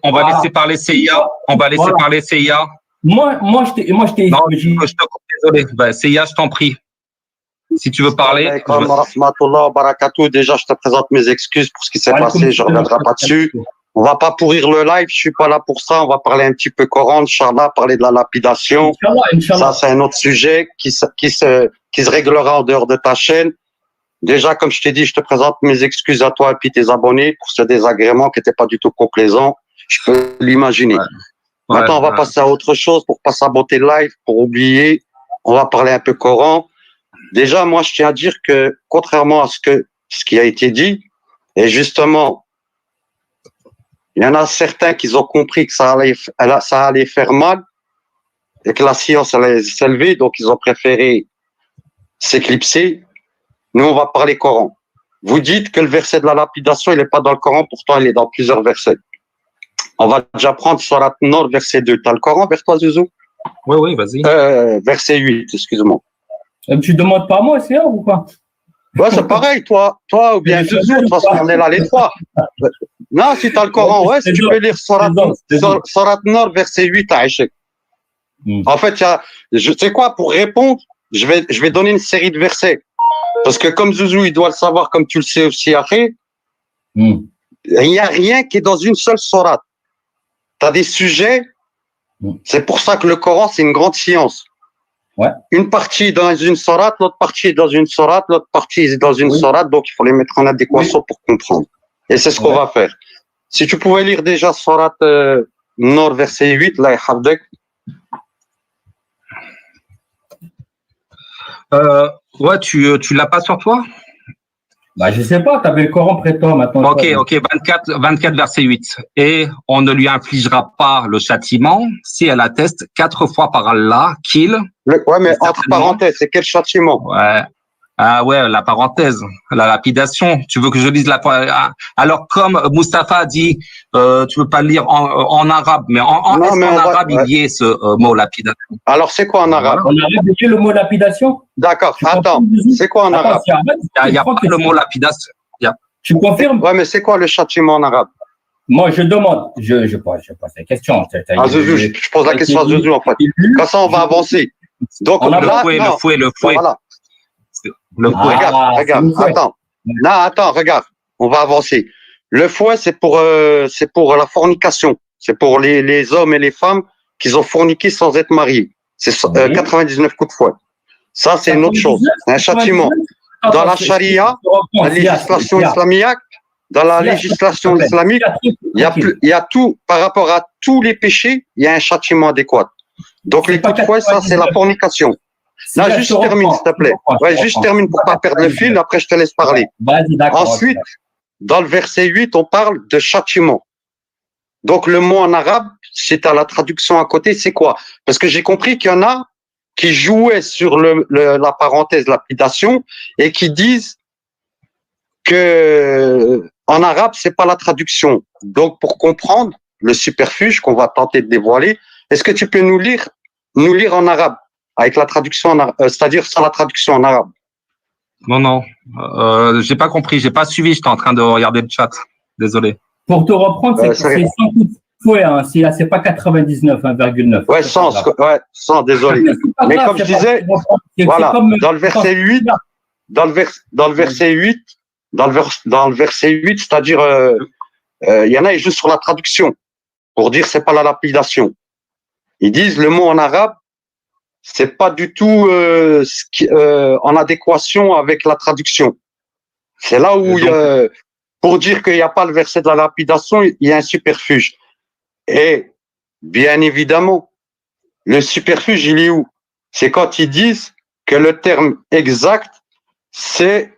parler CIA. On va laisser parler CIA. Moi, je t'ai Non, je te coupe, désolé. Ben, CIA, je t'en prie. Si tu veux parler. Comme rahmatullah, barakatou. Déjà, je te présente mes excuses pour ce qui s'est passé. Je ne reviendrai pas dessus. On va pas pourrir le live. Je suis pas là pour ça. On va parler un petit peu Coran, Inch'Allah, parler de la lapidation. Inch'Allah. Ça, c'est un autre sujet qui se réglera en dehors de ta chaîne. Déjà, comme je t'ai dit, je te présente mes excuses à toi et puis tes abonnés pour ce désagrément qui n'était pas du tout complaisant. Je peux l'imaginer. Maintenant, on va passer à autre chose pour pas saboter le live, pour oublier. On va parler un peu Coran. Déjà, moi, je tiens à dire que, contrairement à ce qui a été dit, et justement, il y en a certains qui ont compris que ça allait faire mal et que la science allait s'élever, donc ils ont préféré s'éclipser. Nous, on va parler Coran. Vous dites que le verset de la lapidation, il n'est pas dans le Coran, pourtant il est dans plusieurs versets. On va déjà prendre Surat Nord, verset 2. Tu as le Coran vers toi, Zouzou? Oui, vas-y. Verset 8, excuse-moi. Tu demandes pas moi, c'est ou quoi? Ouais, c'est pareil, toi ou bien Zouzou, de toute façon, on est là les trois. Non, si tu as le Coran, ouais, si tu peux lire Surat Nord, verset 8 à Échec. En fait, tu sais quoi, pour répondre, je vais donner une série de versets. Parce que comme Zouzou, il doit le savoir, comme tu le sais aussi après, il n'y a rien qui est dans une seule sourate. Tu as des sujets, c'est pour ça que le Coran, c'est une grande science. Ouais. Une partie dans une sourate, l'autre partie est dans une sourate, l'autre partie est dans une sourate, donc il faut les mettre en adéquation pour comprendre. Et c'est ce qu'on va faire. Si tu pouvais lire déjà sourate Nord, verset 8, là, Habdek. Ouais, tu l'as pas sur toi? Bah, je sais pas, tu avais le Coran près de toi maintenant. Ok, 24 verset 8. Et on ne lui infligera pas le châtiment si elle atteste 4 fois par Allah qu'il. Ouais, mais entre parenthèses, c'est quel châtiment? Ouais. Ah ouais, la parenthèse, la lapidation. Tu veux que je lise alors comme Mustapha a dit, tu veux pas lire en arabe, mais en arabe il y a ce mot lapidation. Alors c'est quoi en arabe? On a répété le mot lapidation? D'accord. Attends, c'est quoi en arabe? Il y a pas le mot lapidation. Tu confirmes? Ouais, mais c'est quoi le châtiment en arabe? Moi, je demande. Je pose la question. Zouzou, je pose la question à Zouzou en fait. Comme ça, on va avancer. Donc le fouet. Voilà. Regarde, attends. Non, attends, regarde. On va avancer. Le fouet, c'est pour la fornication. C'est pour les hommes et les femmes qui ont forniqué sans être mariés. C'est 99 coups de fouet. Ça, c'est une autre chose. C'est un châtiment. Dans la charia, la législation islamique, il y a tout, par rapport à tous les péchés, il y a un châtiment adéquat. Donc, les coups de fouet, ça, c'est la fornication. Non, juste termine, s'il te plaît. Ouais, juste termine pour pas perdre le fil, après je te laisse parler. Ensuite, dans le verset 8, on parle de châtiment. Donc, le mot en arabe, c'est à la traduction à côté, c'est quoi? Parce que j'ai compris qu'il y en a qui jouaient sur la parenthèse lapidation et qui disent que en arabe, c'est pas la traduction. Donc, pour comprendre le superfuge qu'on va tenter de dévoiler, est-ce que tu peux nous lire en arabe? Avec la traduction c'est-à-dire sans la traduction en arabe. Non, j'ai pas compris, j'ai pas suivi, j'étais en train de regarder le chat. Désolé. Pour te reprendre, c'est 100 coups de fouet, hein. C'est pas 99, 1,9. Ouais, 100, désolé. Mais comme je disais, voilà, dans le verset 8, dans le verset 8, c'est-à-dire, il y en a, ils jouent sur la traduction pour dire c'est pas la lapidation. Ils disent le mot en arabe, c'est pas du tout en adéquation avec la traduction. C'est là où, pour dire qu'il n'y a pas le verset de la lapidation, il y a un superfuge. Et bien évidemment, le superfuge, il est où? C'est quand ils disent que le terme exact, c'est...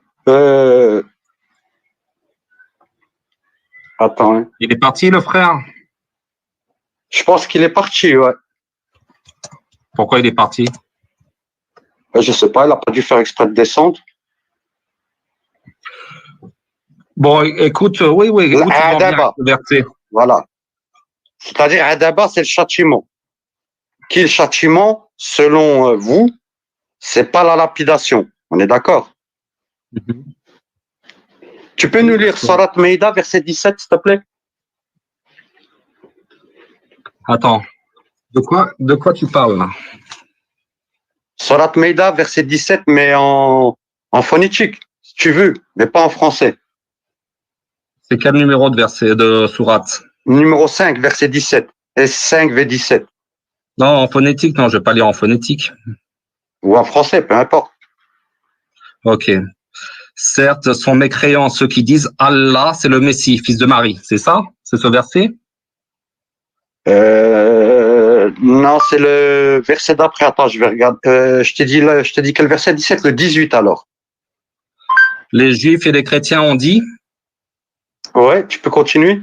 Attends. Hein. Il est parti, le frère? Je pense qu'il est parti, ouais. Pourquoi il est parti? Je sais pas, il n'a pas dû faire exprès de descendre. Bon, écoute, oui, écoute, Adaba. le verset. Voilà. C'est-à-dire, Adaba, c'est le châtiment. Qui est le châtiment, selon vous, c'est pas la lapidation. On est d'accord? Tu peux nous lire Surat Maïda, verset 17, s'il te plaît? Attends. De quoi tu parles, là? Surat Maïda, verset 17, mais en phonétique, si tu veux, mais pas en français. C'est quel numéro de verset, de sourate? Numéro 5, verset 17. Et 5, V17. Non, en phonétique, non, je vais pas lire en phonétique. Ou en français, peu importe. Ok. Certes, sont mécréants ceux qui disent Allah, c'est le Messie, fils de Marie. C'est ça? C'est ce verset? Non, c'est le verset d'après. Attends, je vais regarder. Je te dis quel verset? 17, le 18 alors. Les Juifs et les chrétiens ont dit? Ouais, tu peux continuer.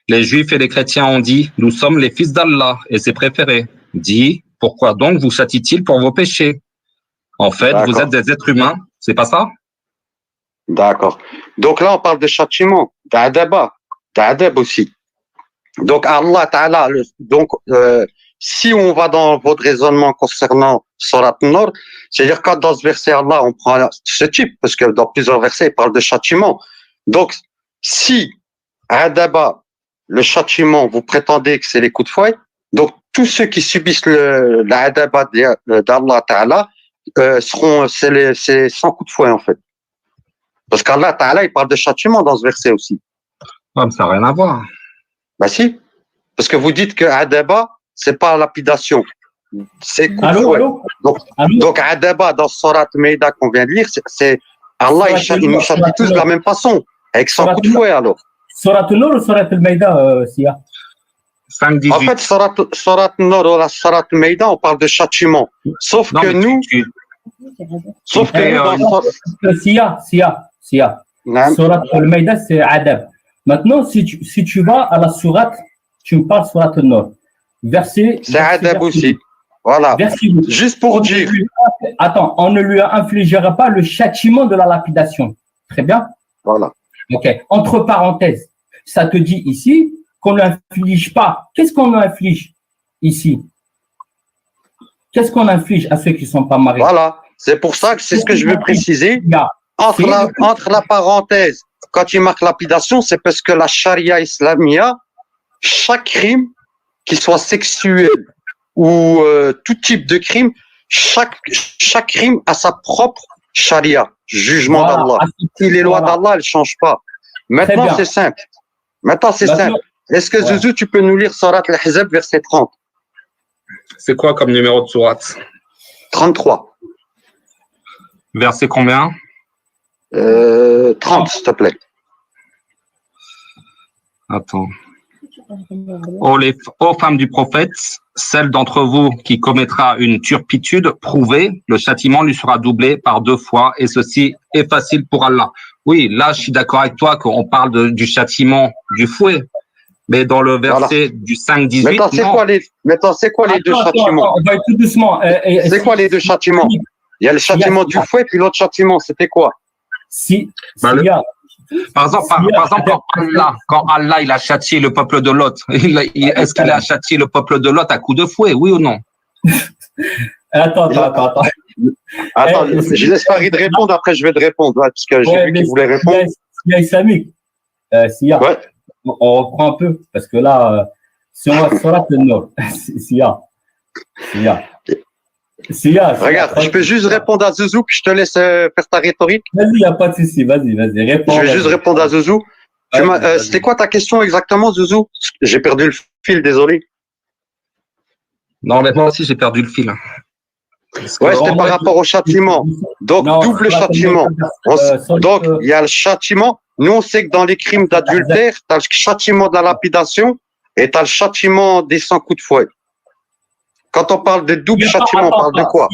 Les Juifs et les chrétiens ont dit, nous sommes les fils d'Allah et ses préférés. Dit, pourquoi donc vous châtie-t-il pour vos péchés? En fait, vous êtes des êtres humains, c'est pas ça? D'accord. Donc là, on parle de châtiment, d'adab aussi. Donc Allah Ta'ala, si on va dans votre raisonnement concernant Surat Nur, c'est-à-dire quand dans ce verset Allah, on prend ce type, parce que dans plusieurs versets, il parle de châtiment. Donc, si adaba, le châtiment, vous prétendez que c'est les coups de fouet, donc tous ceux qui subissent l'adaba d'Allah Ta'ala c'est sans coup de fouet en fait. Parce qu'Allah Ta'ala, il parle de châtiment dans ce verset aussi. Ah, mais ça n'a rien à voir. Bah si, parce que vous dites que adaba, c'est pas lapidation, c'est coup de fouet. Donc adaba dans Surat Maïda qu'on vient de lire, c'est Allah, il nous châtie tous de la même façon, avec son coup de fouet alors. Surat Nur ou Surat Maïda, Sia? 5-18. En fait, Surat Nur ou la Surat Maïda, on parle de châtiment. Sauf Non, que nous, Sia. Surat Al-Maïda, c'est Adab. Maintenant, si tu vas à la Surat, tu me parles Surat Nur. C'est Adab aussi. Voilà. Juste pour dire. Attends, on ne lui infligera pas le châtiment de la lapidation. Très bien. Voilà. Ok. Entre parenthèses, ça te dit ici qu'on ne l'inflige pas. Qu'est-ce qu'on inflige ici? Qu'est-ce qu'on inflige à ceux qui ne sont pas mariés? Voilà. C'est pour ça que c'est ce que je veux préciser. Entre la parenthèse, quand il marque lapidation, c'est parce que la charia islamia, chaque crime, qu'il soit sexuel ou tout type de crime, chaque crime a sa propre charia, jugement d'Allah. Si les lois d'Allah, elles ne changent pas. Maintenant, c'est simple. Est-ce que Zouzou, tu peux nous lire Surat Al-Ahzab, verset 30? C'est quoi comme numéro de sourate? 33. Verset combien? 30, s'il te plaît. Attends. Ô femmes du prophète, celle d'entre vous qui commettra une turpitude prouvée, le châtiment lui sera doublé par 2 fois, et ceci est facile pour Allah. Oui, là, je suis d'accord avec toi qu'on parle du châtiment du fouet, mais dans le verset du 5-18, Maintenant, c'est quoi les deux châtiments? On va tout doucement. C'est quoi les deux châtiments? Il y a le châtiment du fouet, puis l'autre châtiment, c'était quoi? Par exemple, quand Allah il a châtié le peuple de Lot, est-ce qu'il a châtié le peuple de Lot à coups de fouet, oui ou non? Attends. Attends, je laisse Farid répondre, après je vais te répondre, parce que j'ai vu qu'il voulait répondre. Sia islamique, Sia, on reprend un peu, parce que là, si on va sur la Nord, Sia. Regarde, je peux juste répondre à Zouzou, puis je te laisse faire ta rhétorique. Vas-y, il n'y a pas de souci, vas-y, réponds. Je vais juste répondre à Zouzou. C'était quoi ta question exactement, Zouzou? J'ai perdu le fil, désolé. Non, mais moi aussi, j'ai perdu le fil. Ouais, c'était par rapport au châtiment. Donc, Non, double châtiment. Donc, il y a le châtiment. Nous, on sait que dans les crimes d'adultère, tu as le châtiment de la lapidation et tu as le châtiment des 100 coups de fouet. Quand on parle de double châtiment, on parle de quoi?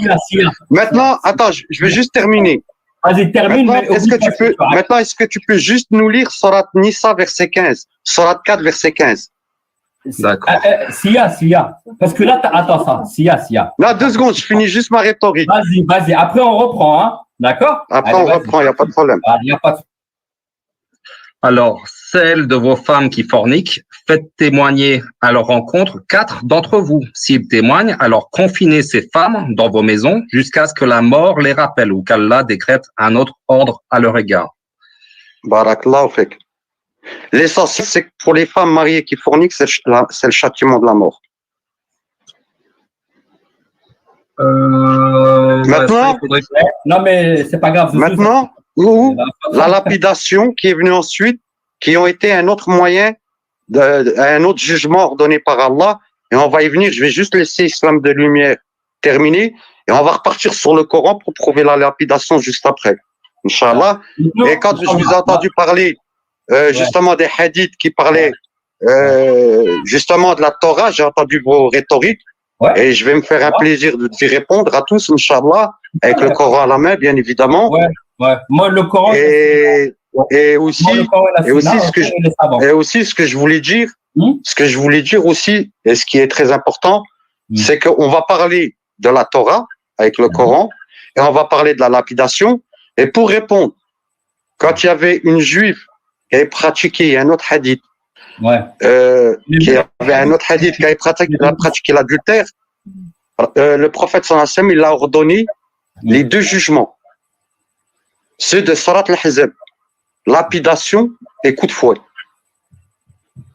Maintenant, attends, je vais juste terminer. Vas-y, termine. Maintenant, est-ce que tu peux juste nous lire Surat Nisa, verset 15, Surat 4, verset 15? D'accord. Sia. Parce que là, attends ça. Sia. Là, 2 secondes, je finis juste ma rhétorique. Vas-y. Après, on reprend, hein. D'accord? Après, on reprend, il n'y a pas de problème. Il n'y a pas de... Alors, celles de vos femmes qui forniquent, faites témoigner à leur rencontre 4 d'entre vous. S'ils témoignent, alors confinez ces femmes dans vos maisons jusqu'à ce que la mort les rappelle ou qu'Allah décrète un autre ordre à leur égard. Barakallahu fik. L'essentiel, c'est que pour les femmes mariées qui forniquent, c'est le châtiment de la mort. Maintenant, non, mais c'est pas grave. Maintenant, la lapidation qui est venue ensuite, qui ont été un autre moyen, un autre jugement ordonné par Allah, et on va y venir. Je vais juste laisser Islam de Lumière terminer, et on va repartir sur le Coran pour prouver la lapidation juste après. Inch'Allah. Et quand je vous ai entendu parler justement des hadiths qui parlaient justement de la Torah, j'ai entendu vos rhétoriques. Ouais. Et je vais me faire un plaisir de y répondre à tous, Inch'Allah, avec le Coran à la main, bien évidemment. Ouais. Moi, le Coran. Et aussi ce que je voulais dire, aussi, et ce qui est très important, c'est qu'on va parler de la Torah avec le Coran, et on va parler de la lapidation. Et pour répondre, quand il y avait une juive qui avait pratiqué un autre hadith, qui avait un autre hadith qui avait pratiqué l'adultère, le prophète sallallahu alayhi wa sallam, il a ordonné les 2 jugements, ceux de Surat al-Hizb, lapidation et coup de fouet.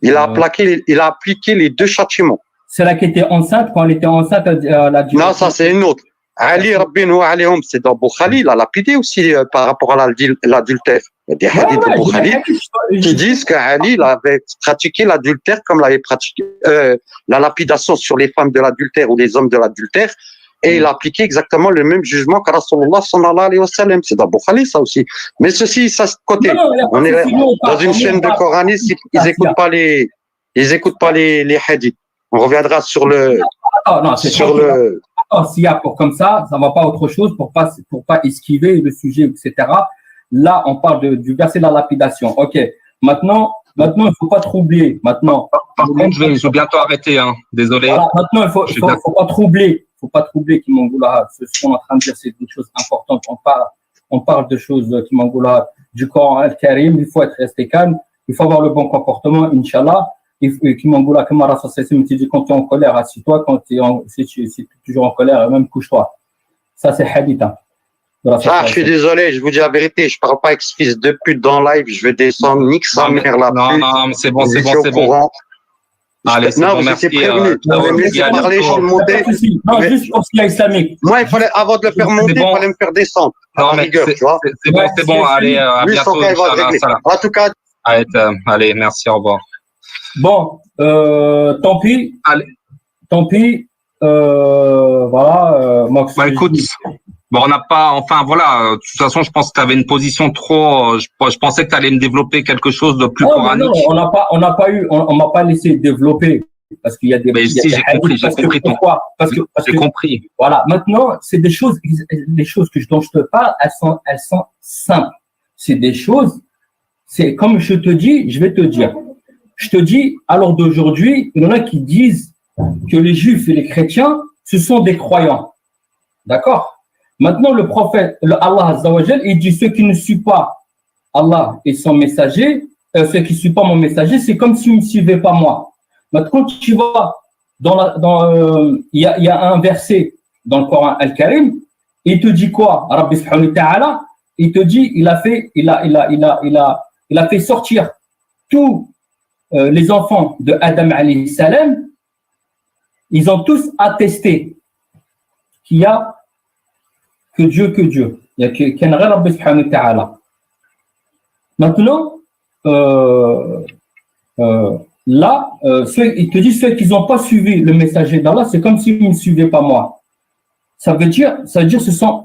Il a appliqué les 2 châtiments. C'est là qui était enceinte, quand elle était enceinte, non, ça c'est une autre. Ali Rabbinu alayhum, c'est dans Bukhari, il a lapidé aussi par rapport à l'adultère. Il y a des hadiths de Bukhari qui disent qu'Ali avait pratiqué l'adultère comme l'avait pratiqué la lapidation sur les femmes de l'adultère ou les hommes de l'adultère, et il a appliqué exactement le même jugement que Rasulullah sallallahu alayhi wa sallam. C'est dans Bukhari ça aussi. Mais ceci, ça de côté. On est dans une chaîne de coranistes, ils écoutent pas les hadiths. On reviendra sur le s'il y a pour comme ça va pas autre chose pour pas esquiver le sujet, etc. Là, on parle du verset de la lapidation. Ok. Maintenant, il faut pas troubler. Maintenant. Par contre, je vais bientôt arrêter. Hein. Désolé. Voilà, maintenant, il faut pas troubler. Faut pas troubler, Kimangoula. Ce qu'on est en train de dire, c'est des choses importantes. On parle de choses, Kimangoula, du Coran al-Karim. Il faut être resté calme. Il faut avoir le bon comportement, Inch'Allah. Kimangoula, comme Rasul me dit, quand tu es en colère, assis-toi. Si tu es toujours en colère, même couche-toi. Ça, c'est hadith. Hein. Je suis désolé, je vous dis la vérité, je parle pas avec ce fils de pute dans live, je vais descendre, nique sa mère là. Non, mais c'est bon. Allez, c'est non, bon, merci. Prévenu. Parler, je suis monté. Non, juste pour ce qui est islamique. Moi, il fallait, avant de le faire monter, il fallait me faire descendre. Non, mais c'est bon, allez, à bientôt. En tout cas. Allez, merci, au revoir. Bon, tant pis. Allez. Tant pis. Voilà. Bah, écoute. Bon, on n'a pas, enfin voilà, de toute façon, je pense que tu avais une position trop, je pensais que tu allais me développer quelque chose de plus coranique. Non, on m'a pas laissé développer parce qu'il y a des. Mais si, j'ai compris. J'ai compris. Voilà. Maintenant, c'est des choses dont je te parle, elles sont simples. C'est des choses, c'est comme je te dis, je vais te dire. Je te dis, à l'heure d'aujourd'hui, il y en a qui disent que les juifs et les chrétiens, ce sont des croyants. D'accord? Maintenant, le prophète, Allah Azza wa Jal, il dit ceux qui ne suivent pas Allah et son messager, ceux qui ne suivent pas mon messager, c'est comme s'ils ne me suivaient pas moi. Maintenant, quand tu vas il y a un verset dans le Coran Al-Karim, il te dit quoi? Rabbi subhanahu wa ta'ala, il te dit, il a fait sortir tous les enfants de Adam alayhi salam, ils ont tous attesté qu'il y a que Dieu. Il y a qu'un Rabbi subhanahu wa ta'ala. Maintenant, là, il te dit ceux qui n'ont pas suivi le messager d'Allah, c'est comme s'ils ne me suivaient pas moi. Ça veut dire, ce sont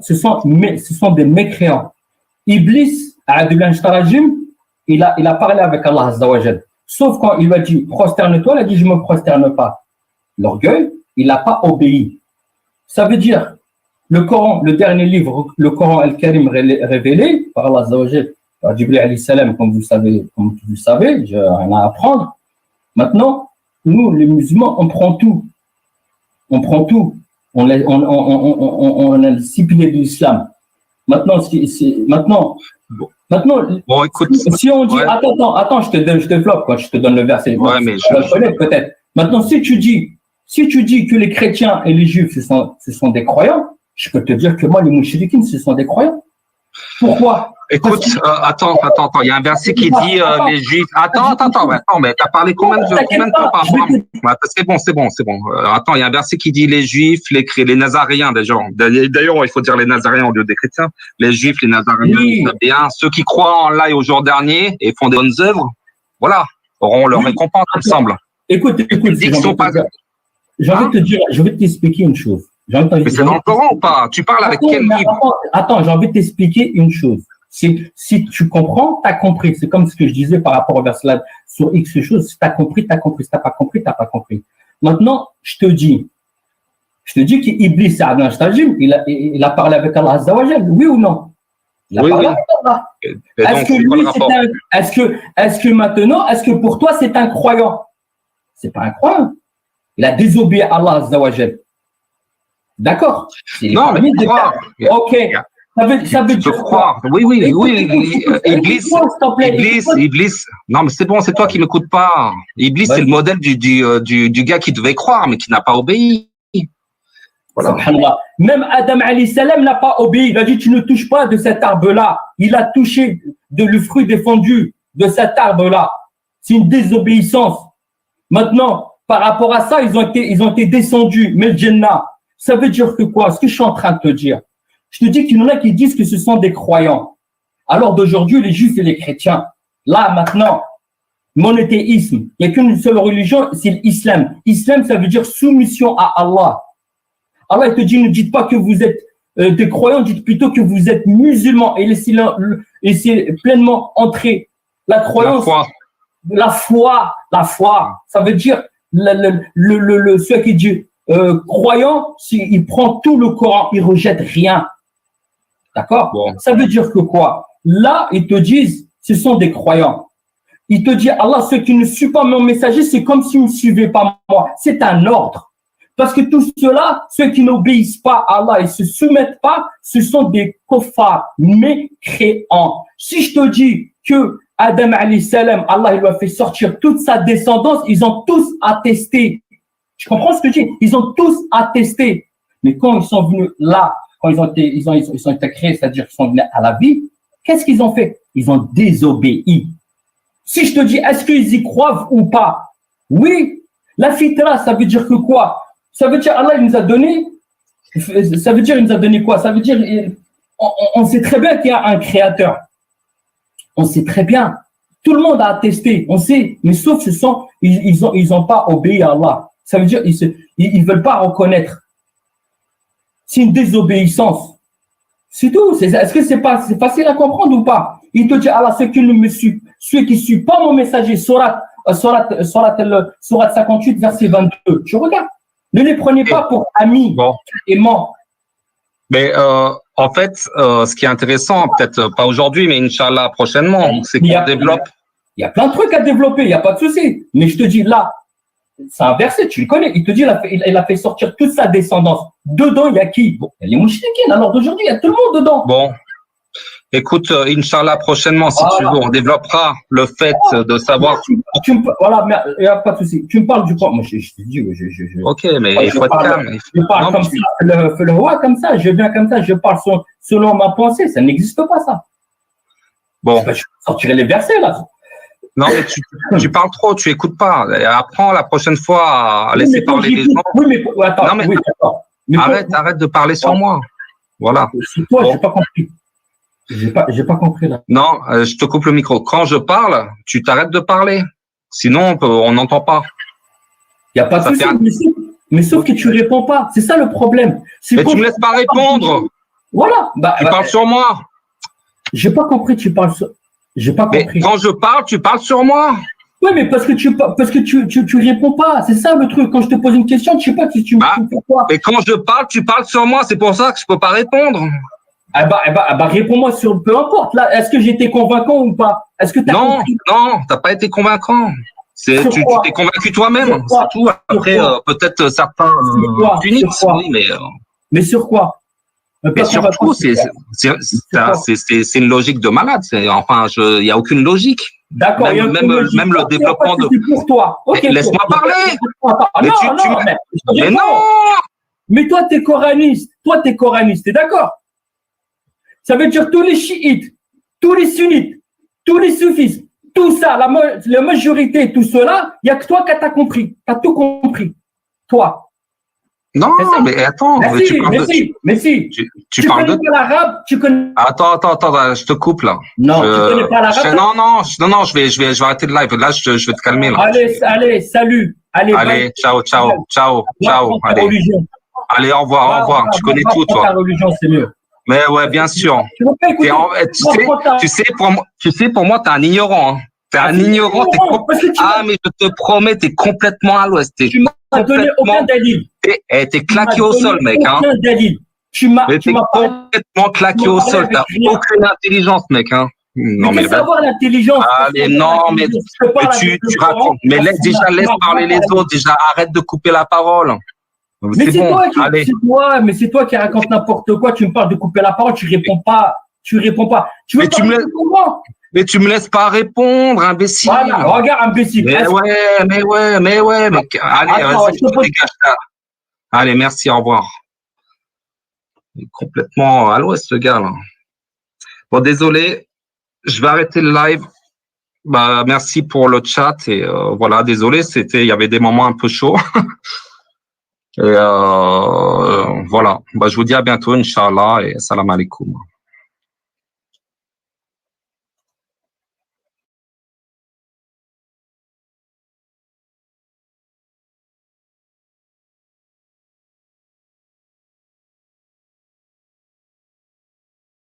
des mécréants. Iblis, il a parlé avec Allah Azza wa Jal. Sauf quand il lui a dit prosterne-toi, il a dit je ne me prosterne pas. L'orgueil, il n'a pas obéi. Ça veut dire, le Coran, le dernier livre, le Coran Al-Karim révélé par Allah Azza wa Jal, par Jibril alayhi salam, comme vous savez, j'ai rien à apprendre. Maintenant, nous, les musulmans, on prend tout. On prend tout. On a le six piliers de l'islam. Maintenant, bon, écoute, si on dit, ouais. Attends, je te développe, quoi, je te donne le verset. Ouais, mais je connais peut-être. Maintenant, si tu dis que les chrétiens et les juifs, ce sont des croyants, je peux te dire que moi, les mouchriquines, ce sont des croyants. Pourquoi? Écoute, attends, il y a un verset qui dit les juifs. Attends, mais t'as parlé combien de temps par rapport à... C'est bon. Attends, il y a un verset qui dit les juifs, les nazaréens, d'ailleurs, il faut dire les nazaréens au lieu des chrétiens. Les juifs, les nazaréens, oui. Bien, ceux qui croient en Allah et au jour dernier et font des bonnes œuvres, voilà, auront leur récompense, il me semble. Écoute, j'ai envie de te dire, je vais t'expliquer une chose. Mais c'est dans le Coran ou pas? Tu parles avec quel livre? Attends, j'ai envie de t'expliquer une chose. Si tu comprends, tu as compris. C'est comme ce que je disais par rapport au verset sur X choses. Si tu as compris, tu as compris. Si tu n'as pas compris, tu n'as pas compris. Maintenant, je te dis qu'Iblis, il a parlé avec Allah Azza wa Jal, oui ou non? Il a parlé avec Allah. Est-ce que pour toi, c'est un croyant? C'est pas un croyant. Il a désobéi à Allah Azza wa Jal. D'accord? Non, mais ok. Ça veut dire croire. Oui. Iblis. Non, mais c'est bon, c'est toi qui m'écoutes pas. Iblis, c'est le modèle du gars qui devait croire, mais qui n'a pas obéi. Voilà. Même Adam alayhi salam n'a pas obéi. Il a dit, tu ne touches pas de cet arbre-là. Il a touché le fruit défendu de cet arbre-là. C'est une désobéissance. Maintenant, par rapport à ça, ils ont été descendus. Mais le Jannah, ça veut dire que quoi? Ce que je suis en train de te dire. Je te dis qu'il y en a qui disent que ce sont des croyants. Alors d'aujourd'hui, les juifs et les chrétiens, là, maintenant, monothéisme, il n'y a qu'une seule religion, c'est l'islam. Islam, ça veut dire soumission à Allah. Allah, il te dit, ne dites pas que vous êtes des croyants, dites plutôt que vous êtes musulmans et laissez pleinement entrer la croyance. La foi. Ça veut dire, celui qui dit croyant, il prend tout le Coran, il rejette rien. D'accord? Bon. Ça veut dire que quoi? Là, ils te disent, ce sont des croyants. Ils te disent, Allah, ceux qui ne suivent pas mon messager, c'est comme s'ils ne suivaient pas moi. C'est un ordre. Parce que tous ceux-là, ceux qui n'obéissent pas à Allah et se soumettent pas, ce sont des kuffars, mécréants. Si je te dis que Adam alayhi salam, Allah, il lui a fait sortir toute sa descendance, ils ont tous attesté. Tu comprends ce que je dis? Ils ont tous attesté. Mais quand ils sont venus là, quand ils ont été créés, c'est-à-dire qu'ils sont venus à la vie, qu'est-ce qu'ils ont fait? Ils ont désobéi. Si je te dis, est-ce qu'ils y croient ou pas? Oui. La fitra, ça veut dire que quoi? Ça veut dire, Allah, il nous a donné, ça veut dire, il nous a donné quoi? Ça veut dire, on sait très bien qu'il y a un créateur. On sait très bien. Tout le monde a attesté, on sait. Mais sauf ils ont pas obéi à Allah. Ça veut dire, ils veulent pas reconnaître. C'est une désobéissance. C'est tout. Est-ce que c'est facile à comprendre ou pas? Il te dit, Allah, ceux qui ne suivent pas mon messager, Sourate 58, verset 22. Tu regardes. Ne les prenez pas pour amis, aimants. Mais en fait, ce qui est intéressant, peut-être pas aujourd'hui, mais Inch'Allah prochainement, c'est qu'on développe. Il y a plein de trucs à développer, il n'y a pas de souci. Mais je te dis là, c'est un verset, tu le connais. Il te dit, il a fait sortir toute sa descendance. Dedans, il y a qui? Bon, il y a les mouchriquines. Alors d'aujourd'hui, il y a tout le monde dedans. Bon. Écoute, Inch'Allah, prochainement, si tu veux, on développera le fait de savoir. Voilà, mais il n'y a pas de souci. Tu me parles du quoi? Moi, je te dis, ok, mais il faut être calme. Je parle comme ça, le roi comme ça, je viens comme ça, je parle selon ma pensée. Ça n'existe pas, ça. Bon. Je sortirai les versets, là. Non, mais tu parles trop, tu écoutes pas. Apprends la prochaine fois à laisser parler les gens. Oui, mais attends. Non, mais arrête de parler sur moi. Voilà. Sur toi, j'ai pas compris. J'ai pas compris là. Non, je te coupe le micro. Quand je parle, tu t'arrêtes de parler. Sinon, on n'entend pas. Il n'y a pas de souci. Mais sauf que tu réponds pas. C'est ça le problème. Mais tu me laisses pas répondre. Voilà. Tu parles sur moi. J'ai pas compris, tu parles sur. J'ai pas Mais compris. quand je parle, tu parles sur moi. Oui, mais parce que tu réponds pas. C'est ça le truc. Quand je te pose une question, je sais pas si tu me fais quoi. Mais quand je parle, tu parles sur moi. C'est pour ça que je peux pas répondre. Réponds-moi sur peu importe. Là, est-ce que j'étais convaincant ou pas? Est-ce que Non, t'as pas été convaincant. Tu t'es convaincu toi-même. C'est tout. Après, peut-être certains unix, oui, mais sur quoi? Mais surtout, c'est une logique de malade. Enfin, il y a aucune logique. D'accord. Même le développement de. Pour toi. Okay, laisse-moi parler. Mais non. Mais toi, t'es coraniste. T'es d'accord? Ça veut dire tous les chiites, tous les sunnites, tous les soufistes, tout ça, la majorité, tout cela, il n'y a que toi qui as compris. Tu as tout compris. Toi. Non, mais attends. Mais si. Tu parles de. Tu connais pas l'arabe, tu connais. Attends, je te coupe là. Non, tu connais pas l'arabe. Non, je vais arrêter le live. Là, je vais te calmer là. Allez, salut. Allez, ciao. Allez, au revoir. Tu connais tout, toi. Ta religion, c'est mieux. Mais ouais, bien sûr. Tu sais, pour moi, t'es un ignorant. Hein. T'es un ignorant. Mais je te promets, t'es complètement à l'ouest. Tu m'as donné aucun dalil. T'es claqué au sol, mec. Aucun dalil. Tu m'as complètement claqué au sol. T'as aucune intelligence, mec. Hein. Non, mais savoir l'intelligence. Allez, non, mais tu racontes. Mais laisse parler les autres. Déjà, arrête de couper la parole. Mais c'est toi qui racontes n'importe quoi. Tu me parles de couper la parole, tu réponds pas. Tu mais tu me laisses pas répondre, imbécile. Voilà, regarde, imbécile. Mais allez, vas-y, allez, merci, au revoir. Il est complètement à l'ouest, ce gars, là. Bon, désolé, je vais arrêter le live. Merci pour le chat et voilà, désolé, il y avait des moments un peu chauds. Et voilà, je vous dis à bientôt, Inch'Allah, et salam alaikum.